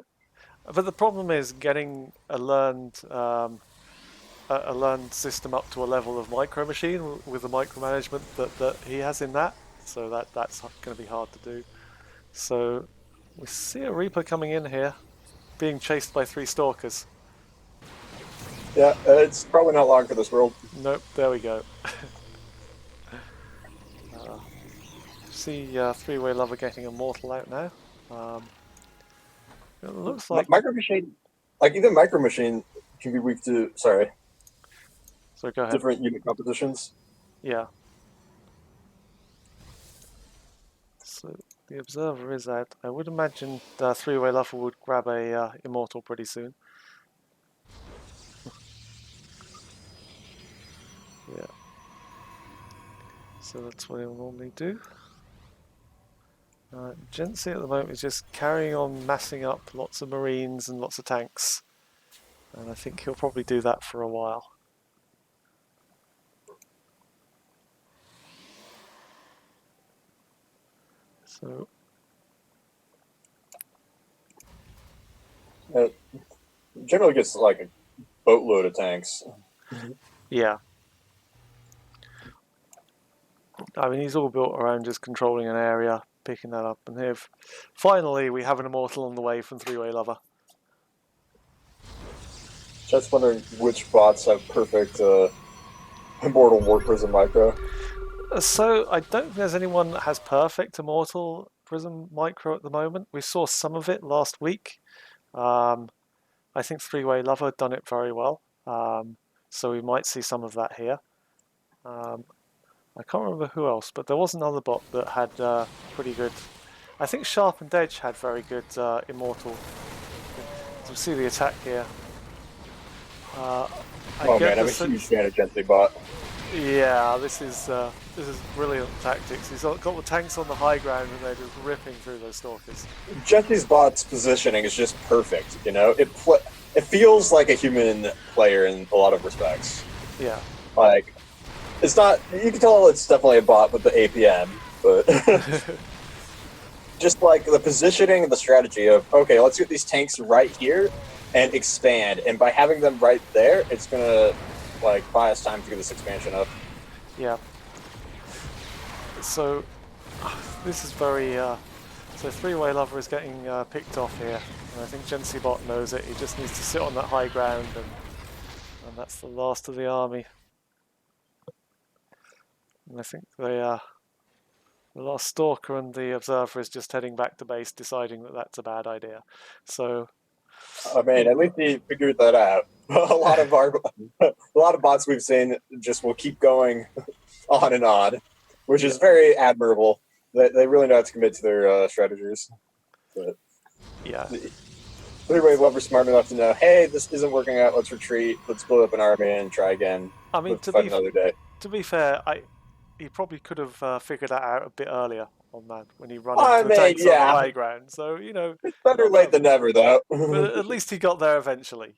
but the problem is getting a learned system up to a level of micro machine with the micromanagement that he has in that. So that's going to be hard to do. So we see a Reaper coming in here, being chased by 3 stalkers. Yeah, it's probably not long for this world. Nope, there we go. See 3-way lover getting immortal out now. It looks like... Micro Machine, like even Micro Machine can be weak to, sorry, So go ahead. different unit compositions. Yeah. So the observer is out. I would imagine the 3-way lover would grab a immortal pretty soon. Yeah. So that's what he'll normally do. Gensi at the moment is just carrying on massing up lots of marines and lots of tanks. And I think he'll probably do that for a while. So Generally gets like a boatload of tanks. yeah. I mean, he's all built around just controlling an area, picking that up, and here, finally, we have an immortal on the way from 3-way lover. Just wondering which bots have perfect immortal warp prism micro. So I don't think there's anyone that has perfect immortal prism micro at the moment. We saw some of it last week. I think 3-way lover done it very well. So we might see some of that here. I can't remember who else, but there was another bot that had pretty good. I think Sharpened Edge had very good immortal. So we see the attack here. Oh man, I'm a huge fan of Gently bot. Yeah, this is brilliant tactics. He's got the tanks on the high ground and they're just ripping through those stalkers. Gently's bot's positioning is just perfect. It feels like a human player in a lot of respects. Yeah. Like, it's not. You can tell it's definitely a bot with the APM, but just like the positioning and the strategy of, okay, let's get these tanks right here and expand, and by having them right there, it's gonna like buy us time to get this expansion up. Yeah. So this is very. So 3-way lover is getting picked off here, and I think Gensi bot knows it. He just needs to sit on that high ground, and that's the last of the army. And I think the last stalker and the observer is just heading back to base, deciding that that's a bad idea. So, I mean, at least he figured that out. a lot of bots we've seen just will keep going on and on, which is very admirable. They really know how to commit to their strategies. But yeah. 3-way lover's smart enough to know, hey, this isn't working out. Let's retreat. Let's split up an army and try again. I mean, fight another day. To be fair, he probably could have figured that out a bit earlier on that when he ran into the tanks on the high ground. So it's better late than never, though. But at least he got there eventually.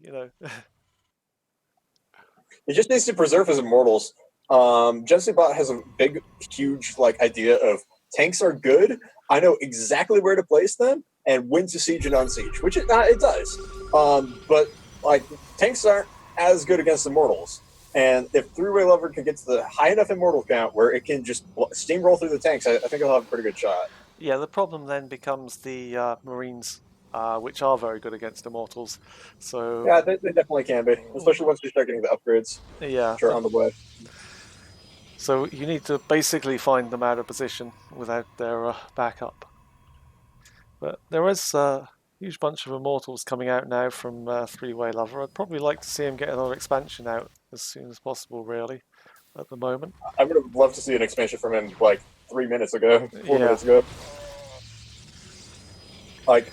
He just needs to preserve his immortals Bot has a big, huge like idea of tanks are good. I know exactly where to place them and when to siege and unsiege, which it does. But like tanks aren't as good against immortals. And if three-way lever can get to the high enough immortal count where it can just steamroll through the tanks, I think it'll have a pretty good shot. Yeah, the problem then becomes the Marines, which are very good against immortals. So Yeah, they definitely can be, especially once you start getting the upgrades, yeah, which are on the way. so you need to basically find them out of position without their backup. But there is a huge bunch of immortals coming out now from Three-Way Lover. I'd probably like to see him get another expansion out as soon as possible, really, at the moment. I would have loved to see an expansion from him like 3 minutes ago, 4 Yeah. minutes ago. Like,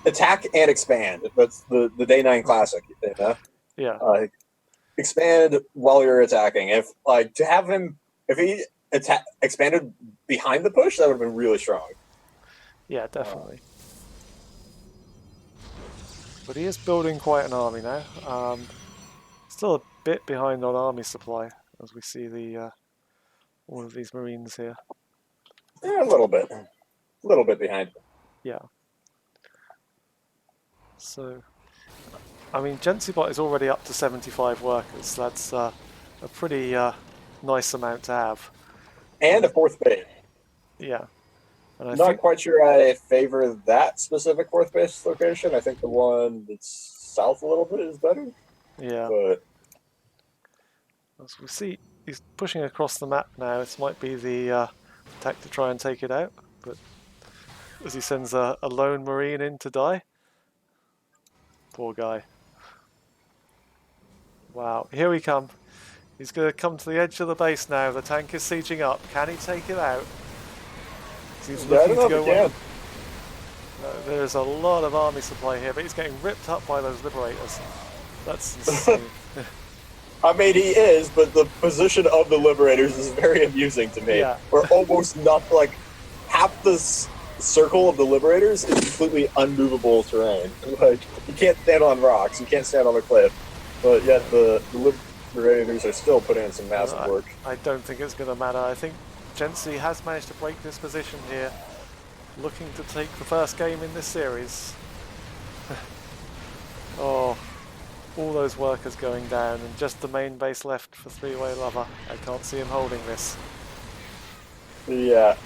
attack and expand. That's the day 9 classic, you know? Yeah. Expand while you're attacking. If like to have him, if he expanded behind the push, that would have been really strong. Yeah, definitely. But he is building quite an army now. Still a bit behind on army supply, as we see the all of these Marines here. Yeah, a little bit behind. Yeah. So, I mean, Gensibot is already up to 75 workers. That's a pretty nice amount to have. And a 4th base. Yeah. And I Not think, quite sure I favor that specific 4th base location. I think the one that's south a little bit is better. yeah. But As we see, he's pushing across the map now. This might be the attack to try and take it out. But as he sends a lone Marine in to die. Poor guy. Wow, here we come. He's going to come to the edge of the base now. The tank is sieging up. Can he take it out? He's looking to go one. There's a lot of army supply here, but he's getting ripped up by those liberators. That's insane. I mean, he is, but the position of the liberators is very amusing to me. Yeah. We're almost not like half the circle of the liberators is completely unmovable terrain. Like you can't stand on rocks, you can't stand on a cliff, but yet the liberators are still putting in some massive work. I don't think it's going to matter. I think Gensi has managed to break this position here, looking to take the first game in this series. Oh, all those workers going down, and just the main base left for Three-Way Lover. I can't see him holding this. Yeah.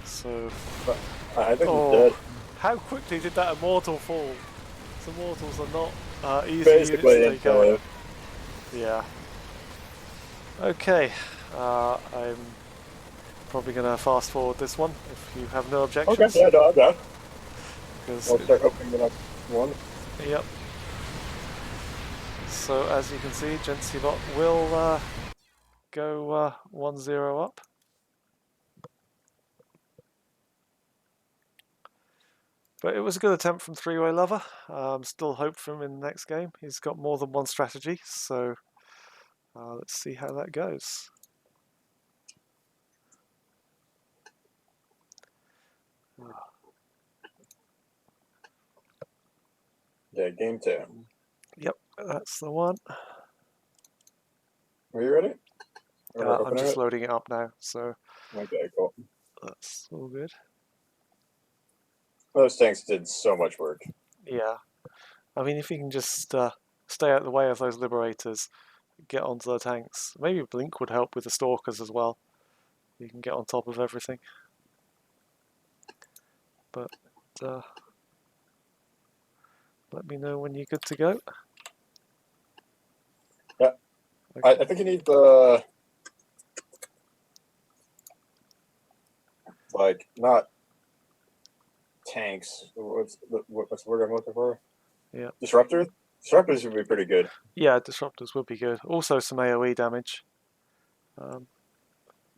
So, I think he's dead. How quickly did that Immortal fall? Some Immortals are not easy Basically, units to take out. Yeah. Okay, I'm probably going to fast forward this one if you have no objections. Okay, yeah, no, I'm down. Because I'll start opening the next one. Yep. So as you can see, Gensibot will go 1-0 up. But it was a good attempt from Three-Way Lover. Still hope for him in the next game. He's got more than one strategy, so let's see how that goes. Yeah, game 2. Yep, that's the one. Are you ready? I'm just loading it up now, so okay, cool. that's all good. Those tanks did so much work. Yeah, I mean, if you can just stay out of the way of those liberators, get onto the tanks. Maybe Blink would help with the stalkers as well. You can get on top of everything. But let me know when you're good to go. Yeah, okay. I think you need the like not tanks. What's the word I'm looking for? Yeah. Disruptors. Disruptors would be pretty good. Yeah, disruptors would be good. Also some AoE damage.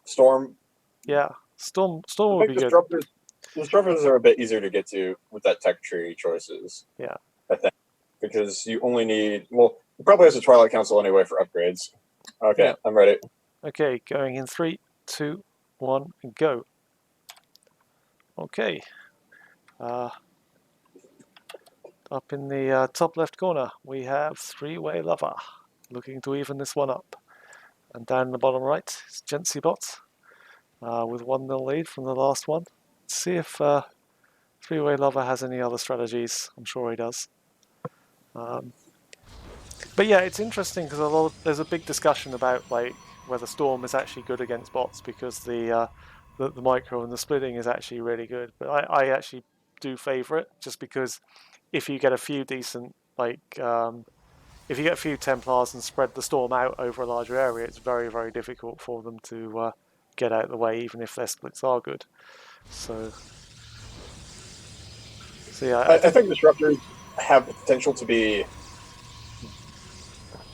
Storm. Yeah, Storm would be disruptors, good. Disruptors are a bit easier to get to with that tech tree choices. Yeah. I think because you only need it probably has a Twilight Council anyway for upgrades. Okay, yeah. I'm ready. Okay, going in 3, 2, 1, go. Okay. Up in the top left corner, we have Three-Way Lover, looking to even this one up. And down in the bottom right is GenCbot with 1-0 lead from the last one. Let's see if Three-Way Lover has any other strategies. I'm sure he does. But yeah, it's interesting because there's a big discussion about like whether Storm is actually good against bots because the micro and the splitting is actually really good. But I actually do favour it just because if you get a few decent if you get a few Templars and spread the Storm out over a larger area, it's very, very difficult for them to get out of the way, even if their splits are good. So yeah, I think disruptors have the potential to be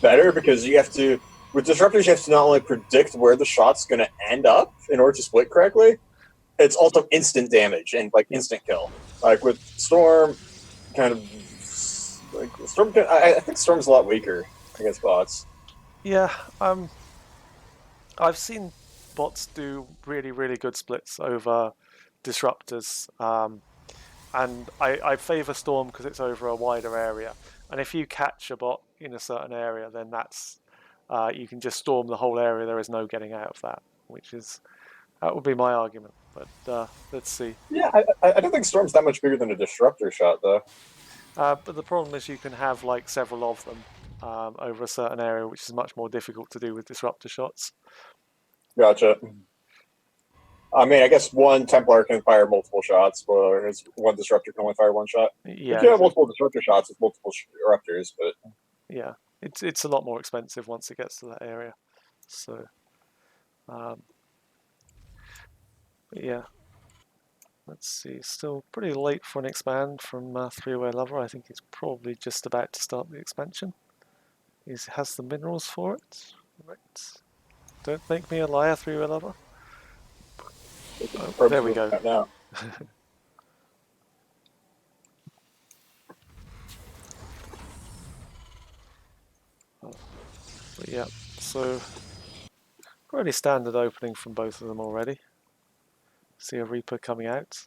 better because with disruptors you have to not only predict where the shot's going to end up in order to split correctly, it's also instant damage and like instant kill. Like with Storm, kind of like Storm. I think Storm's a lot weaker against bots. yeah. I've seen bots do really, really good splits over disruptors, and I favour Storm because it's over a wider area. And if you catch a bot in a certain area, then that's you can just storm the whole area. There is no getting out of that, that would be my argument. But let's see. Yeah, I don't think Storm's that much bigger than a disruptor shot though. But the problem is you can have like several of them over a certain area, which is much more difficult to do with disruptor shots. Gotcha. I mean, I guess one Templar can fire multiple shots, whereas one disruptor can only fire one shot. Yeah, you can have multiple disruptor shots with multiple disruptors, but yeah, it's a lot more expensive once it gets to that area. So, yeah. Let's see, still pretty late for an expand from Three-Way Lover. I think he's probably just about to start the expansion. He has the minerals for it. Right. Don't make me a liar, Three-Way Lover. Oh, there we go. Now. But yeah, so pretty standard opening from both of them already. See a Reaper coming out.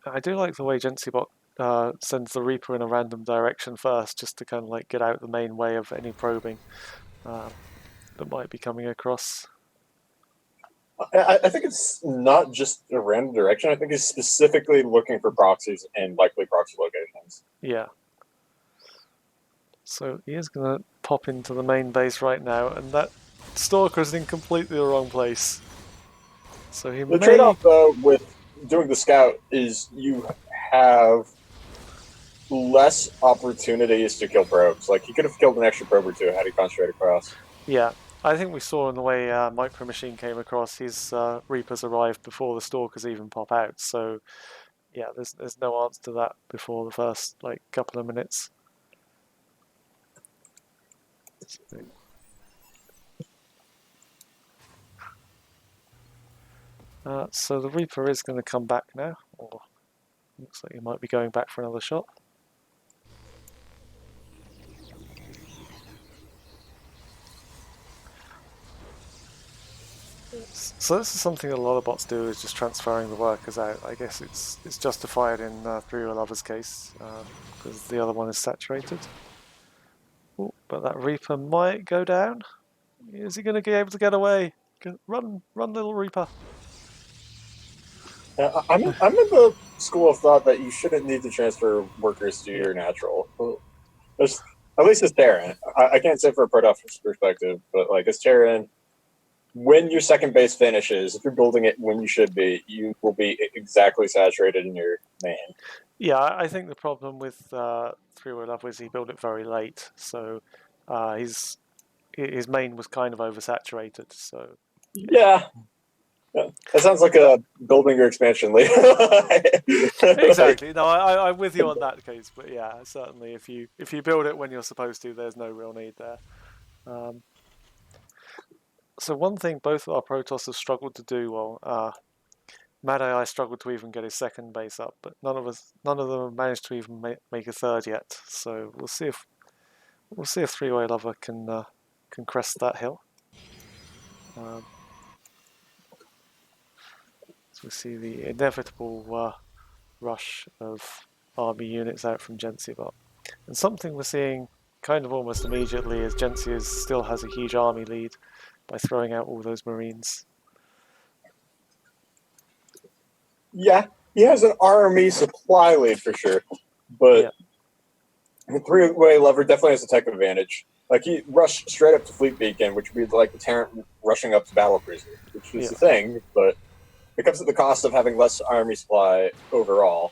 I do like the way GenCbot sends the Reaper in a random direction first, just to kind of like get out the main way of any probing that might be coming across. I think it's not just a random direction. I think it's specifically looking for proxies in likely proxy locations. Yeah. So he is going to pop into the main base right now, and that Stalker's in completely the wrong place. So he The trade-off, though, with doing the scout is you have less opportunities to kill probes. Like, he could have killed an extra probe or two had he gone straight across. Yeah, I think we saw in the way Micro Machine came across, his Reapers arrived before the Stalkers even pop out. So, yeah, there's no answer to that before the first like couple of minutes. So the Reaper is going to come back now, or looks like he might be going back for another shot. So this is something that a lot of bots do, is just transferring the workers out. I guess it's justified in Three-Way Lover's case, because the other one is saturated. Ooh, but that Reaper might go down. Is he going to be able to get away? Run, little Reaper. I'm in the school of thought that you shouldn't need to transfer workers to your natural. At least as Terran. I can't say for a Protoss perspective, but like as Terran, when your second base finishes, if you're building it when you should be, you will be exactly saturated in your main. Yeah, I think the problem with Three-Way Lover is he built it very late, so his main was kind of oversaturated. So yeah. That sounds like a building your expansion later. Exactly. No, I'm with you on that case, but yeah, certainly if you build it when you're supposed to, there's no real need there. So one thing both of our Protoss have struggled to do, well, Mad AI struggled to even get his second base up, but none of them have managed to even make a third yet. So we'll see if Three-Way Lover can crest that hill. So we see the inevitable rush of army units out from GenCbot. And something we're seeing kind of almost immediately, as Gentsi still has a huge army lead by throwing out all those Marines. Yeah, he has an army supply lead for sure, but the three-way lever definitely has a tech advantage. Like he rushed straight up to Fleet Beacon, which would be like the Terran rushing up to Battle Cruiser, which is the thing, but it comes at the cost of having less army supply overall.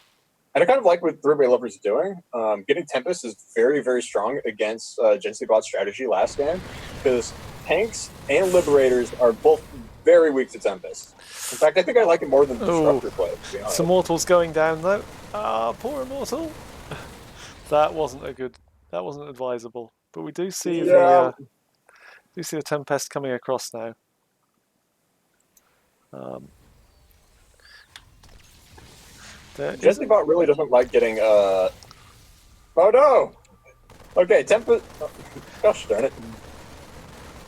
And I kind of like what three-way lever's doing. Getting Tempest is very, very strong against Gentsi Bot's strategy last game, because tanks and Liberators are both very weak to Tempest. In fact, I think I like it more than Disruptor play, to be honest. Some Immortals going down though. Poor Immortal. That wasn't advisable. But we do see the Tempest coming across now. Gentsi Bot really doesn't like getting Oh no! Okay, Tempest. Gosh darn it!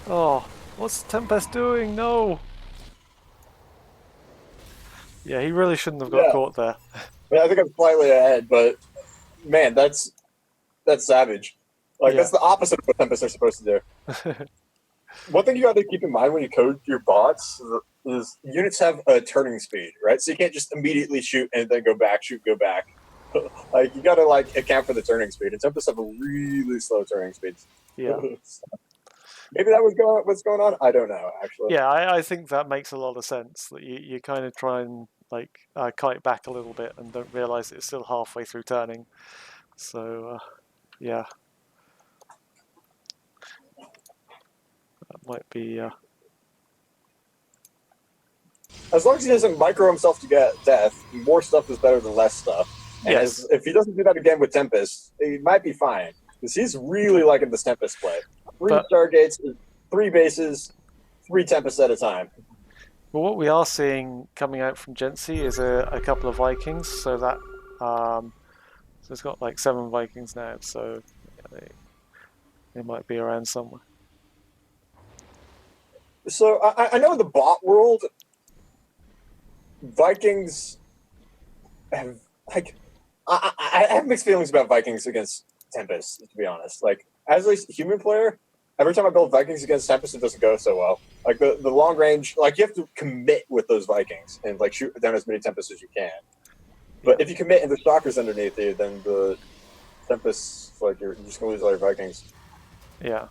Oh, what's Tempest doing? No. Yeah, he really shouldn't have got caught there. Yeah, I think I'm slightly ahead, but man, that's savage. Like that's the opposite of what Tempest are supposed to do. One thing you got to keep in mind when you code your bots is units have a turning speed, right? So you can't just immediately shoot and then go back, shoot, go back. Like you got to like account for the turning speed. And Tempest have a really slow turning speed. Yeah. Maybe that was what's going on. I don't know, actually. Yeah, I think that makes a lot of sense. That you kind of try and like kite back a little bit and don't realize it's still halfway through turning. So yeah, that might be. As long as he doesn't micro himself to get death, more stuff is better than less stuff. And if he doesn't do that again with Tempest, he might be fine. Because he's really liking this Tempest play. 3 Stargates, 3 bases, 3 Tempests at a time. Well, what we are seeing coming out from Gentsi is a couple of Vikings. So that so it's got like 7 Vikings now. So yeah, they might be around somewhere. So I know in the bot world, Vikings have like I have mixed feelings about Vikings against Tempest, to be honest. Like as a human player, every time I build Vikings against Tempest, it doesn't go so well. Like the long range, like you have to commit with those Vikings and like shoot down as many Tempests as you can. But if you commit and the Stalkers underneath you, then the Tempests, like you're just gonna lose all your Vikings. Yeah.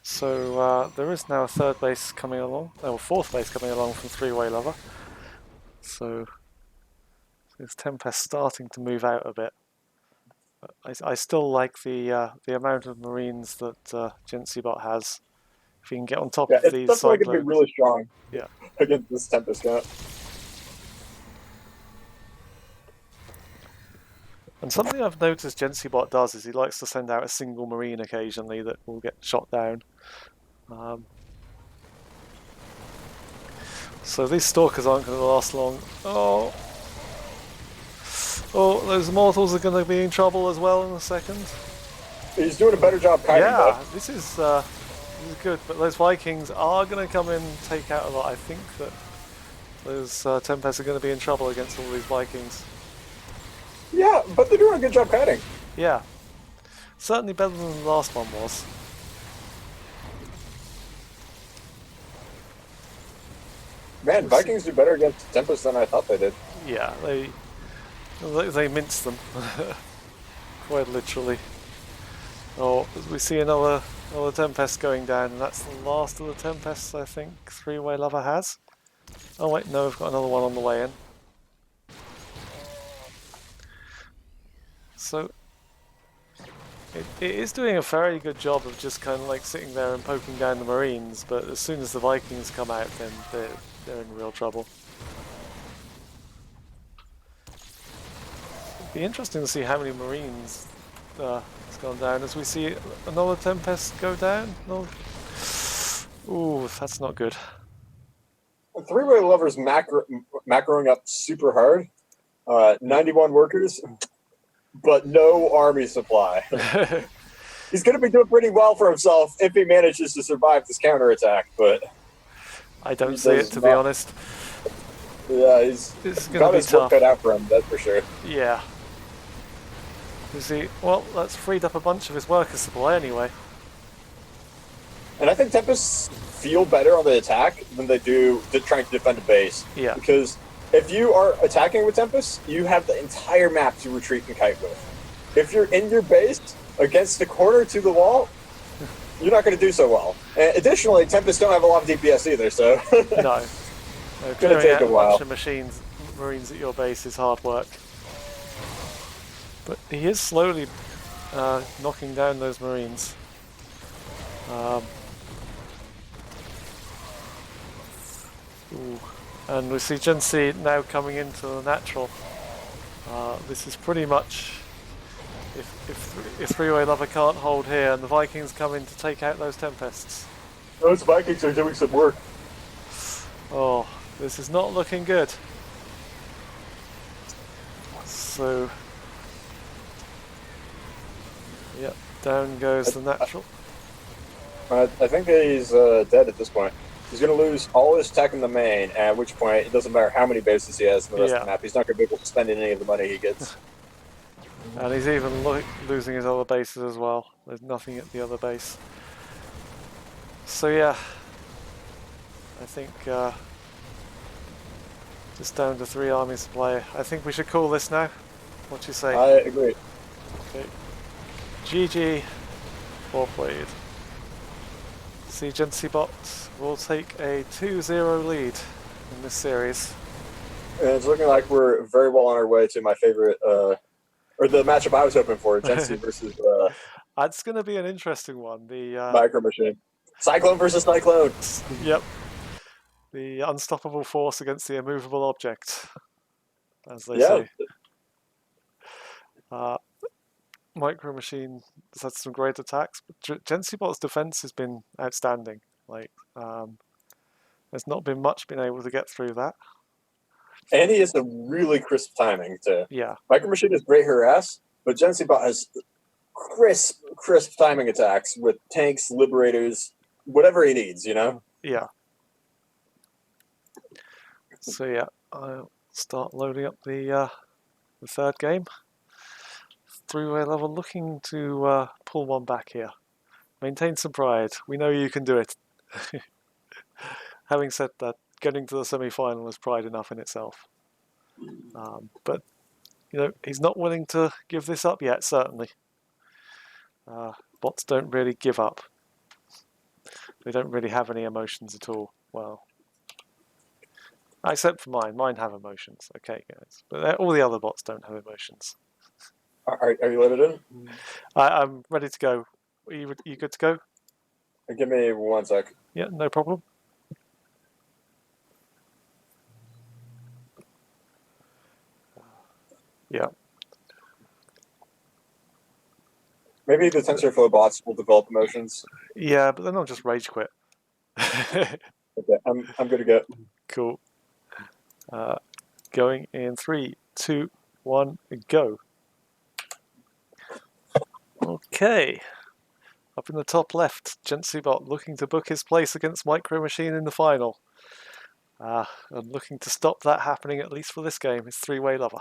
So there is now a 3rd base coming along, or 4th base coming along from 3-way lever. So it's Tempest starting to move out a bit. But I still like the amount of Marines that Gentsi Bot has. If you can get on top of these it's definitely cyclones, going to be really strong. Yeah. Against this Tempest guy. And something I've noticed Gentsi Bot does is he likes to send out a single Marine occasionally that will get shot down. So these Stalkers aren't going to last long. Oh, those Immortals are going to be in trouble as well in a second. He's doing a better job kiting. Yeah, this is good, but those Vikings are going to come in and take out a lot. I think that those Tempests are going to be in trouble against all these Vikings. Yeah, but they're doing a good job kiting. Yeah, certainly better than the last one was. Man, Vikings do better against Tempest than I thought they did. Yeah, they mince them, quite literally. Oh, we see another Tempest going down, and that's the last of the Tempests I think 3-way lever has. Oh wait, no, we've got another one on the way in. So it is doing a very good job of just kind of like sitting there and poking down the Marines, but as soon as the Vikings come out, then they're in real trouble. It'd be interesting to see how many Marines has gone down as we see another Tempest go down. No. Ooh, that's not good. 3-way lever's macroing up super hard. 91 workers, but no army supply. He's going to be doing pretty well for himself if he manages to survive this counterattack, but I don't see it, to be honest. Yeah, he's got his work cut out for him, that's for sure. Yeah. You see, well, that's freed up a bunch of his worker supply anyway. And I think Tempests feel better on the attack than they do trying to defend a base. Yeah. Because if you are attacking with Tempest, you have the entire map to retreat and kite with. If you're in your base against the corner to the wall, you're not going to do so well. And additionally, Tempests don't have a lot of DPS either, so No. it's going to take a while. A bunch of marines at your base is hard work. But he is slowly knocking down those marines. Ooh. And we see Gen C now coming into the natural. This is pretty much if three-way lover can't hold here, and the Vikings come in to take out those Tempests. Those Vikings are doing some work. Oh, this is not looking good. So, yep, down goes the natural. I think he's dead at this point. He's going to lose all his tech in the main, at which point it doesn't matter how many bases he has in the rest of the map. He's not going to be able to spend any of the money he gets. And he's even losing his other bases as well. There's nothing at the other base. So yeah, I think just down to 3 armies to play. I think we should call this now. What do you say? I agree. Okay. GG. Well played. Gen C Bot will take a 2-0 lead in this series. And it's looking like we're very well on our way to my favorite, or the matchup I was hoping for, Gen C versus That's going to be an interesting one. The Micro Machine. Cyclone versus Cyclone. Yep. The unstoppable force against the immovable object, as they say. Micro Machine has had some great attacks, but Gen C Bot's defense has been outstanding. Like, there's not been much been able to get through that. And he has a really crisp timing too. Yeah. Micro Machine is great harass, but Gen C Bot has crisp timing attacks with tanks, liberators, whatever he needs, you know? Yeah. So yeah, I'll start loading up the third game. Three-way level, looking to pull one back here. Maintain some pride. We know you can do it. Having said that, getting to the semi-final is pride enough in itself. But you know, he's not willing to give this up yet. Certainly, bots don't really give up. They don't really have any emotions at all. Well, except for mine. Mine have emotions. Okay, guys, but all the other bots don't have emotions. Are you loaded in? I'm ready to go. Are you good to go? Give me 1 sec. Yeah, no problem. Yeah. Maybe the TensorFlow bots will develop emotions. Yeah, but then I'll just rage quit. Okay, I'm good to go. Cool. Going in 3, 2, 1, go. Okay. Up in the top left, Gen C Bot looking to book his place against Micro Machine in the final. And looking to stop that happening, at least for this game, is Three-Way Lover.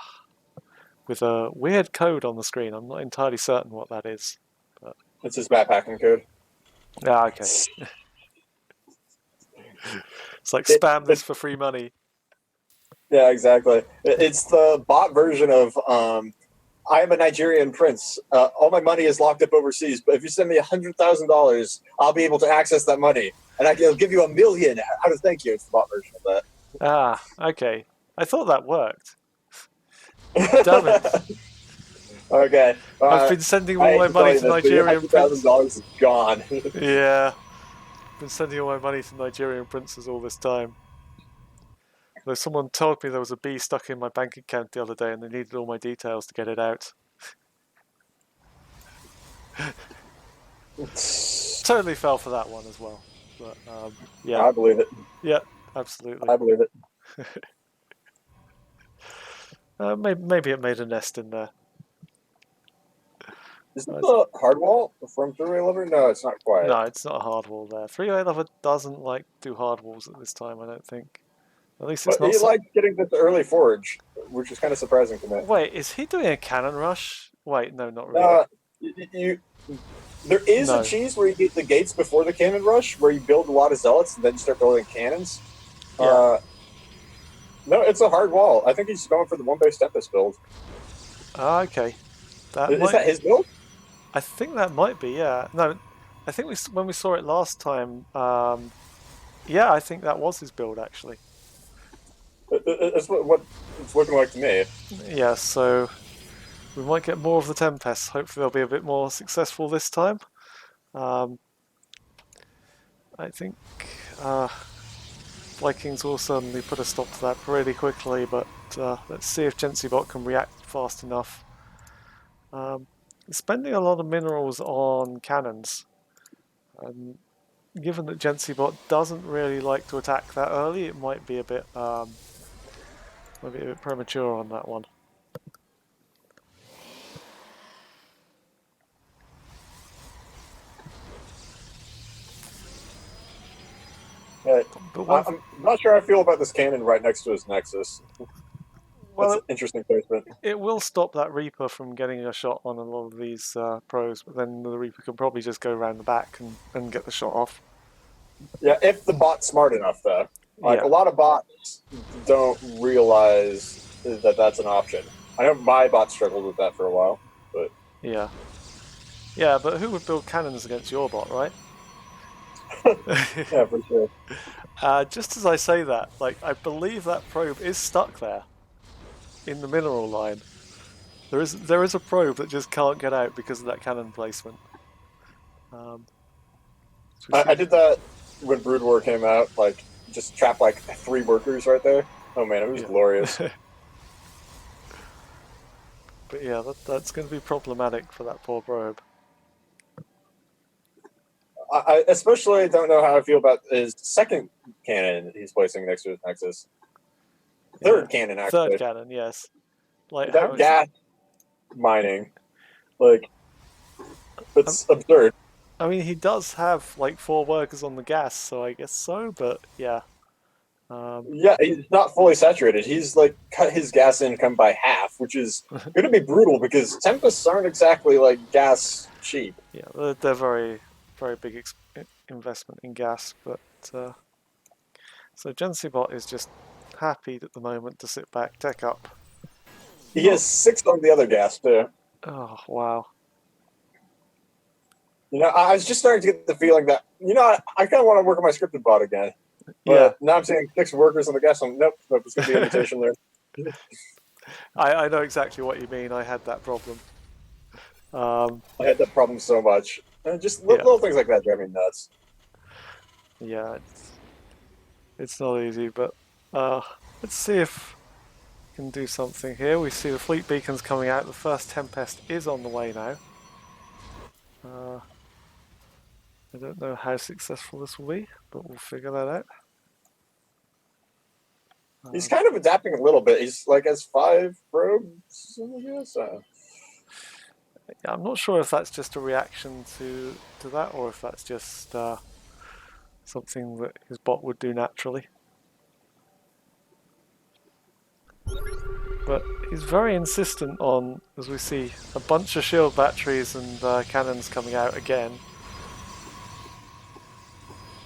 With a weird code on the screen. I'm not entirely certain what that is. But... It's his map hacking code. Ah, okay. It's like spam this for free money. Yeah, exactly. It's the bot version of I am a Nigerian prince. All my money is locked up overseas, but if you send me $100,000, I'll be able to access that money, and I'll give you $1 million out of thank you. It's the bot version of that. Ah, okay. I thought that worked. Damn it. Okay. I've been sending all my money to Nigerian princes. $100,000 is gone. Yeah. Been sending all my money to Nigerian princes all this time. Though someone told me there was a bee stuck in my bank account the other day and they needed all my details to get it out. Totally fell for that one as well. But yeah. I believe it. Yeah, absolutely. I believe it. Maybe it made a nest in there. Is it the hard wall from Three-Way Lover? No, it's not quite. No, it's not a hard wall there. Three-Way Lover doesn't like do hard walls at this time, I don't think. At least it's but not. He liked getting this early forge, which is kind of surprising to me. Wait, is he doing a cannon rush Wait, no, not really. There is No. a cheese where you get the gates before the cannon rush, where you build a lot of zealots and then you start building cannons. Yeah. No, it's a hard wall. I think he's going for the one base Tempest build. Okay. That Is that his build? I think that might be, yeah. No, I think when we saw it last time, yeah, I think that was his build actually. It's what it's looking like to me. Yeah, so we might get more of the Tempests. Hopefully they'll be a bit more successful this time. I think Vikings will certainly put a stop to that pretty quickly, but let's see if GenCbot can react fast enough. Spending a lot of minerals on cannons, and given that GenCbot doesn't really like to attack that early, it might be a bit premature on that one. But I'm not sure how I feel about this cannon right next to his Nexus. Well, that's an interesting placement. It will stop that Reaper from getting a shot on a lot of these pros, but then the Reaper can probably just go around the back and get the shot off. Yeah, if the bot's smart enough, though. Like, a lot of bots don't realize that that's an option. I know my bot struggled with that for a while, but... Yeah. Yeah, but who would build cannons against your bot, right? Yeah, for sure. Just as I say that, like, I believe that probe is stuck there in the mineral line. There is a probe that just can't get out because of that cannon placement. I did that when Brood War came out, like, just trap like 3 workers right there. Oh man, it was glorious. But yeah, that's going to be problematic for that poor probe. I especially don't know how I feel about his second cannon he's placing next to his Nexus. Third cannon, actually. Third cannon, yes. Like that gas mining, like, it's absurd. I mean, he does have like 4 workers on the gas, so I guess so. But yeah, yeah, he's not fully saturated. He's like cut his gas income by half, which is going to be brutal because Tempests aren't exactly like gas cheap. Yeah, they're very, very big investment in gas. But so GenCbot is just happy at the moment to sit back, tech up. He has 6 on the other gas too. Oh wow. You know, I was just starting to get the feeling that, you know, I kind of want to work on my scripted bot again. But now I'm seeing 6 workers on the gas. Nope, it's going to be an invitation there. I know exactly what you mean. I had that problem. I had that problem so much. And just little things like that drive me nuts. Yeah, it's not easy, but let's see if we can do something here. We see the fleet beacons coming out. The first Tempest is on the way now. I don't know how successful this will be, but we'll figure that out. He's kind of adapting a little bit. He's like has 5 probes, I guess. Yeah, I'm not sure if that's just a reaction to that, or if that's just something that his bot would do naturally. But he's very insistent on, as we see, a bunch of shield batteries and cannons coming out again.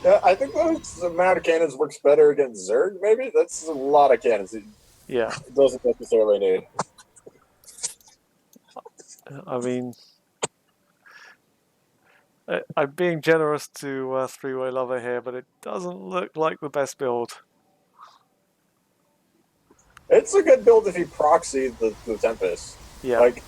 Yeah, I think those amount of cannons works better against Zerg, maybe? That's a lot of cannons. It doesn't necessarily need. I mean, I'm being generous to Three-Way Lover here, but it doesn't look like the best build. It's a good build if you proxy the Tempest. Yeah. Like,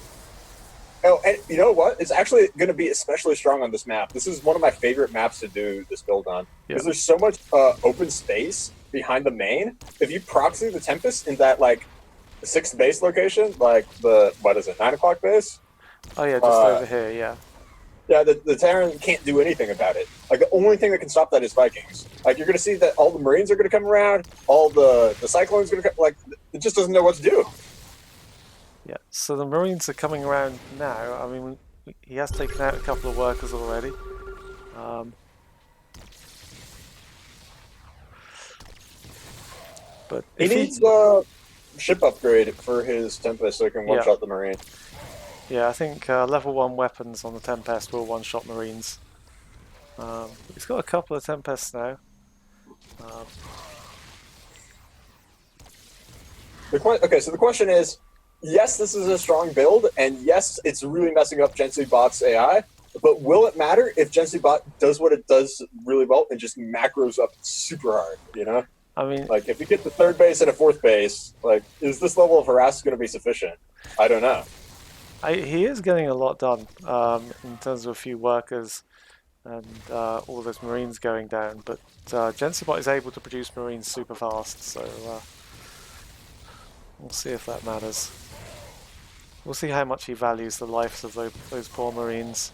oh, and you know what? It's actually going to be especially strong on this map. This is one of my favorite maps to do this build on. Because there's so much open space behind the main. If you proxy the Tempest in that, like, 6th base location, like the, 9 o'clock base? Oh yeah, just over here, yeah. Yeah, the Terran can't do anything about it. Like, the only thing that can stop that is Vikings. Like, you're going to see that all the Marines are going to come around, all the Cyclones are going to come, like, it just doesn't know what to do. Yeah, so the Marines are coming around now. I mean, he has taken out a couple of workers already. But he needs a ship upgrade for his Tempest so he can one-shot the Marine. Yeah, I think level 1 weapons on the Tempest will one-shot Marines. He's got a couple of Tempests now. Okay, so the question is, yes, this is a strong build, and yes, it's really messing up GenSeeBot's AI, but will it matter if GenSeeBot does what it does really well and just macros up super hard, you know? I mean, Like, if you get the third base and a fourth base, like, is this level of harass going to be sufficient? I don't know. he is getting a lot done in terms of a few workers and all those Marines going down, but GenSeeBot is able to produce Marines super fast, so we'll see if that matters. We'll see how much he values the lives of those poor Marines.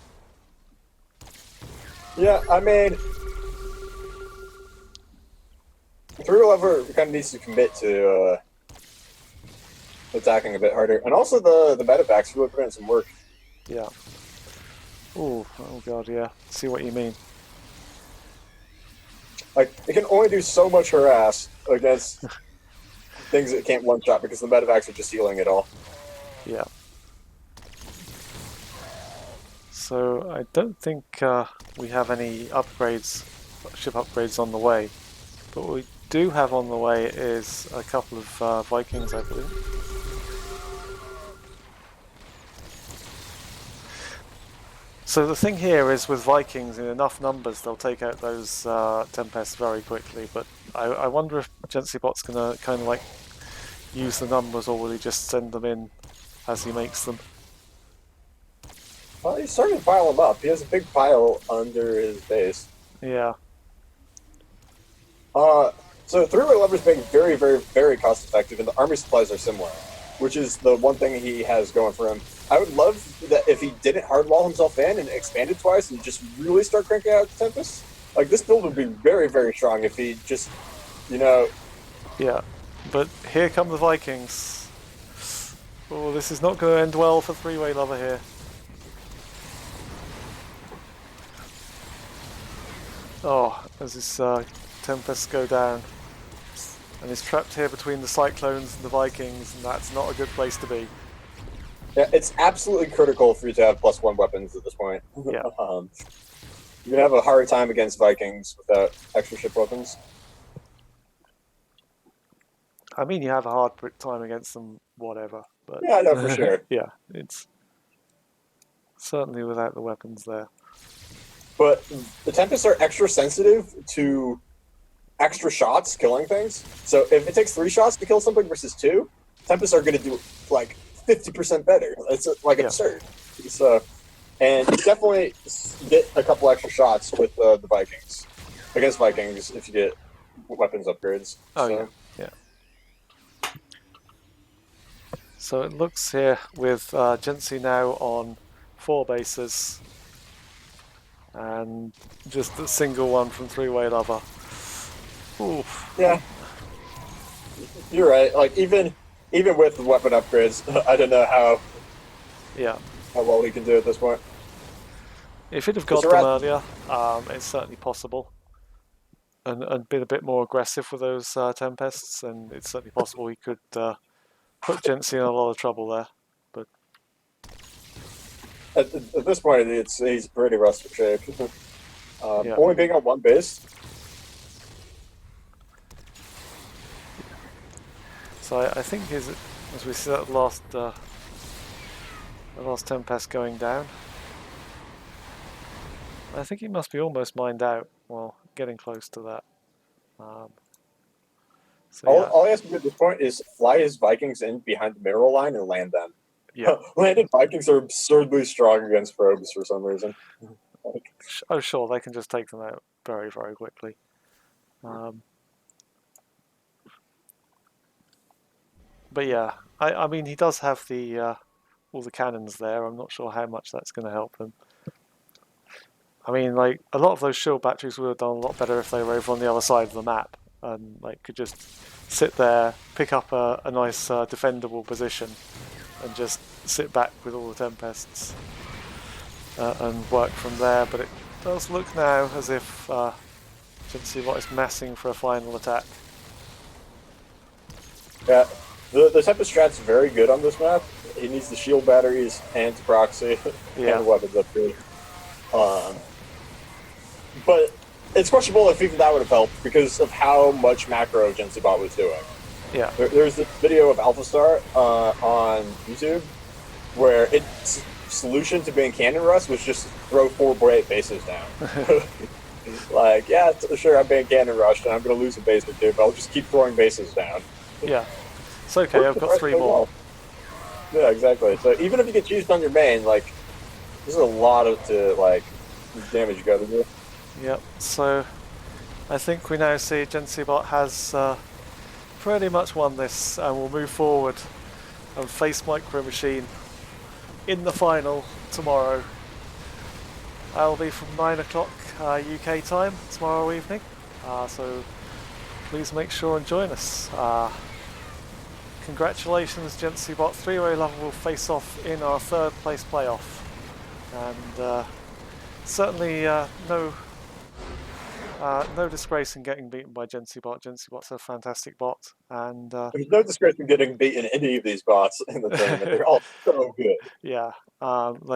Yeah, I mean, 311 kind of needs to commit to attacking a bit harder, and also the medevacs really put in some work. Yeah. Ooh, oh god, yeah. See what you mean. Like, it can only do so much harass against things that can't one-shot because the medevacs are just healing it all. Yeah. So I don't think we have any upgrades, ship upgrades on the way. But what we do have on the way is a couple of Vikings, I believe. So the thing here is with Vikings, in enough numbers, they'll take out those Tempests very quickly. But I wonder if GenSeeBot's going to kind of like use the numbers, or will he just send them in as he makes them? Well, he's starting to pile them up. He has a big pile under his base. Yeah. So 311 is being very, very, very cost effective, and the army supplies are similar, which is the one thing he has going for him. I would love that if he didn't hardwall himself in and expanded twice and just really start cranking out Tempest. Like, this build would be very, very strong if he just, you know... Yeah, but here come the Vikings. Oh, this is not going to end well for Three-Way Lover here. Oh, as his Tempests go down. And he's trapped here between the Cyclones and the Vikings, and that's not a good place to be. Yeah, it's absolutely critical for you to have +1 weapons at this point. Yeah. You're going to have a hard time against Vikings without extra ship weapons. I mean, you have a hard time against them, whatever. But Yeah, I know for sure. yeah, it's certainly without the weapons there. But the Tempests are extra sensitive to extra shots killing things. So if it takes 3 shots to kill something versus 2, Tempests are going to do like 50% better. It's like absurd. So, and you definitely get a couple extra shots with the Vikings against Vikings if you get weapons upgrades. Oh so. yeah. So it looks here with Gensee now on 4 bases and just a single one from Three-Way Lover. Oof. Yeah, you're right. Like even with the weapon upgrades, I don't know how well he can do at this point. If he'd have got them earlier, it's certainly possible, and been a bit more aggressive with those Tempests, and it's certainly possible he could put Gensee in a lot of trouble there. But at this point, he's pretty rustic shape. Only being on 1 base. So I think as we see that the last Tempest going down, I think he must be almost mined out. Well, getting close to that. So All he has to do at this point is fly his Vikings in behind the mineral line and land them. Yeah. Landed Vikings are absurdly strong against probes for some reason. Oh, sure, they can just take them out very, very quickly. But yeah, I mean, he does have the all the cannons there. I'm not sure how much that's going to help him. I mean, like, a lot of those shield batteries would have done a lot better if they were over on the other side of the map and like could just sit there, pick up a nice defendable position, and just sit back with all the Tempests and work from there. But it does look now as if GenSeeBot is massing for a final attack. Yeah, the Tempest strat's very good on this map. he needs the shield batteries and proxy Yeah. and the weapons upgrade. But it's questionable if even that would have helped because of how much macro GenCbot was doing. Yeah. There's this video of AlphaStar on YouTube where its solution to being Cannon Rust was just throw 4 bases down. Like, yeah, sure, I'm being Cannon Rushed and I'm going to lose a base or two, but I'll just keep throwing bases down. Yeah. It's okay, I've got 3 more. Yeah, exactly. So even if you get cheesed on your main, like, this is a lot of damage you got to do. Yep, so I think we now see GenCbot has pretty much won this, and we'll move forward and face Micro Machine in the final tomorrow. I'll be from 9 o'clock UK time tomorrow evening, so please make sure and join us. Congratulations, GenCbot. 3-way level will face off in our 3rd place playoff, and certainly no disgrace in getting beaten by GenCbot. GenCbot's a fantastic bot, and there's no disgrace in getting beaten any of these bots in the tournament. They're all so good. Yeah, they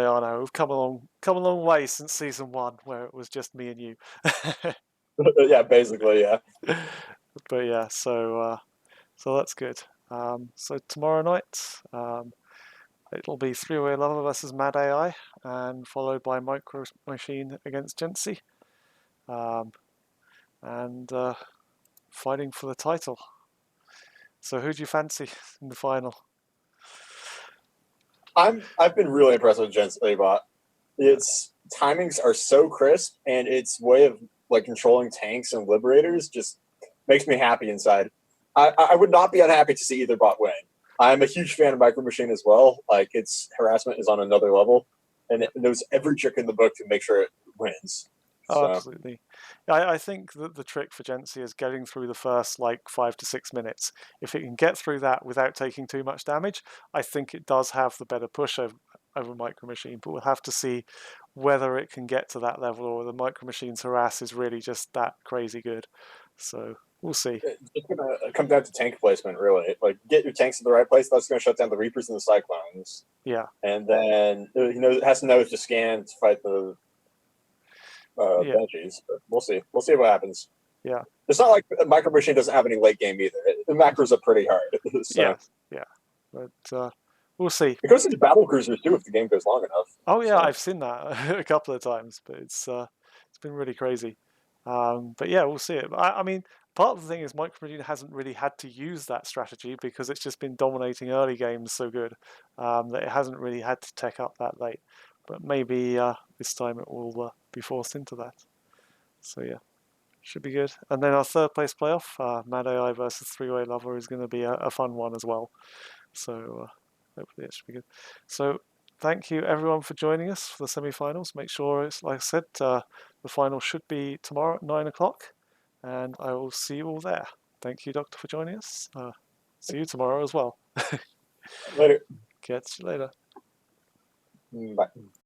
are now. We've come a long way since season 1, where it was just me and you. Yeah, basically, yeah. But yeah, so that's good. So tomorrow night, it'll be 3-way level versus Mad AI, and followed by Micro Machine against Gency, and fighting for the title. So who do you fancy in the final? I've been really impressed with GenCbot. Its timings are so crisp, and its way of like controlling tanks and liberators just makes me happy inside. I would not be unhappy to see either bot win. I'm a huge fan of Micro Machine as well. Like, its harassment is on another level, and it knows every trick in the book to make sure it wins. Oh, So. absolutely. I think that the trick for Gency is getting through the first like 5 to 6 minutes. If it can get through that without taking too much damage, I think it does have the better push over Micro Machine. But we'll have to see whether it can get to that level, or the Micro Machine's harass is really just that crazy good. So we'll see. It's going to come down to tank placement, really. Like, get your tanks in the right place. That's going to shut down the Reapers and the Cyclones. Yeah. And then, it has to know to scan to fight the Banshees. But we'll see. We'll see what happens. Yeah. It's not like Micro Machine doesn't have any late game either. The macros are pretty hard. So. Yeah. But we'll see. It goes into battle cruisers, too, if the game goes long enough. Oh, yeah, so. I've seen that a couple of times, but it's been really crazy. But yeah, we'll see it. I mean, part of the thing is Micro Machine hasn't really had to use that strategy because it's just been dominating early games so good that it hasn't really had to tech up that late. But maybe this time it will be forced into that. So yeah, should be good. And then our 3rd place playoff, Mad AI versus 3-way Lover, is going to be a fun one as well. So hopefully it should be good. So thank you everyone for joining us for the semi-finals. Make sure it's, like I said, the final should be tomorrow at 9 o'clock, and I will see you all there. Thank you, Doctor, for joining us. See you tomorrow as well. Later. Catch you later. Bye.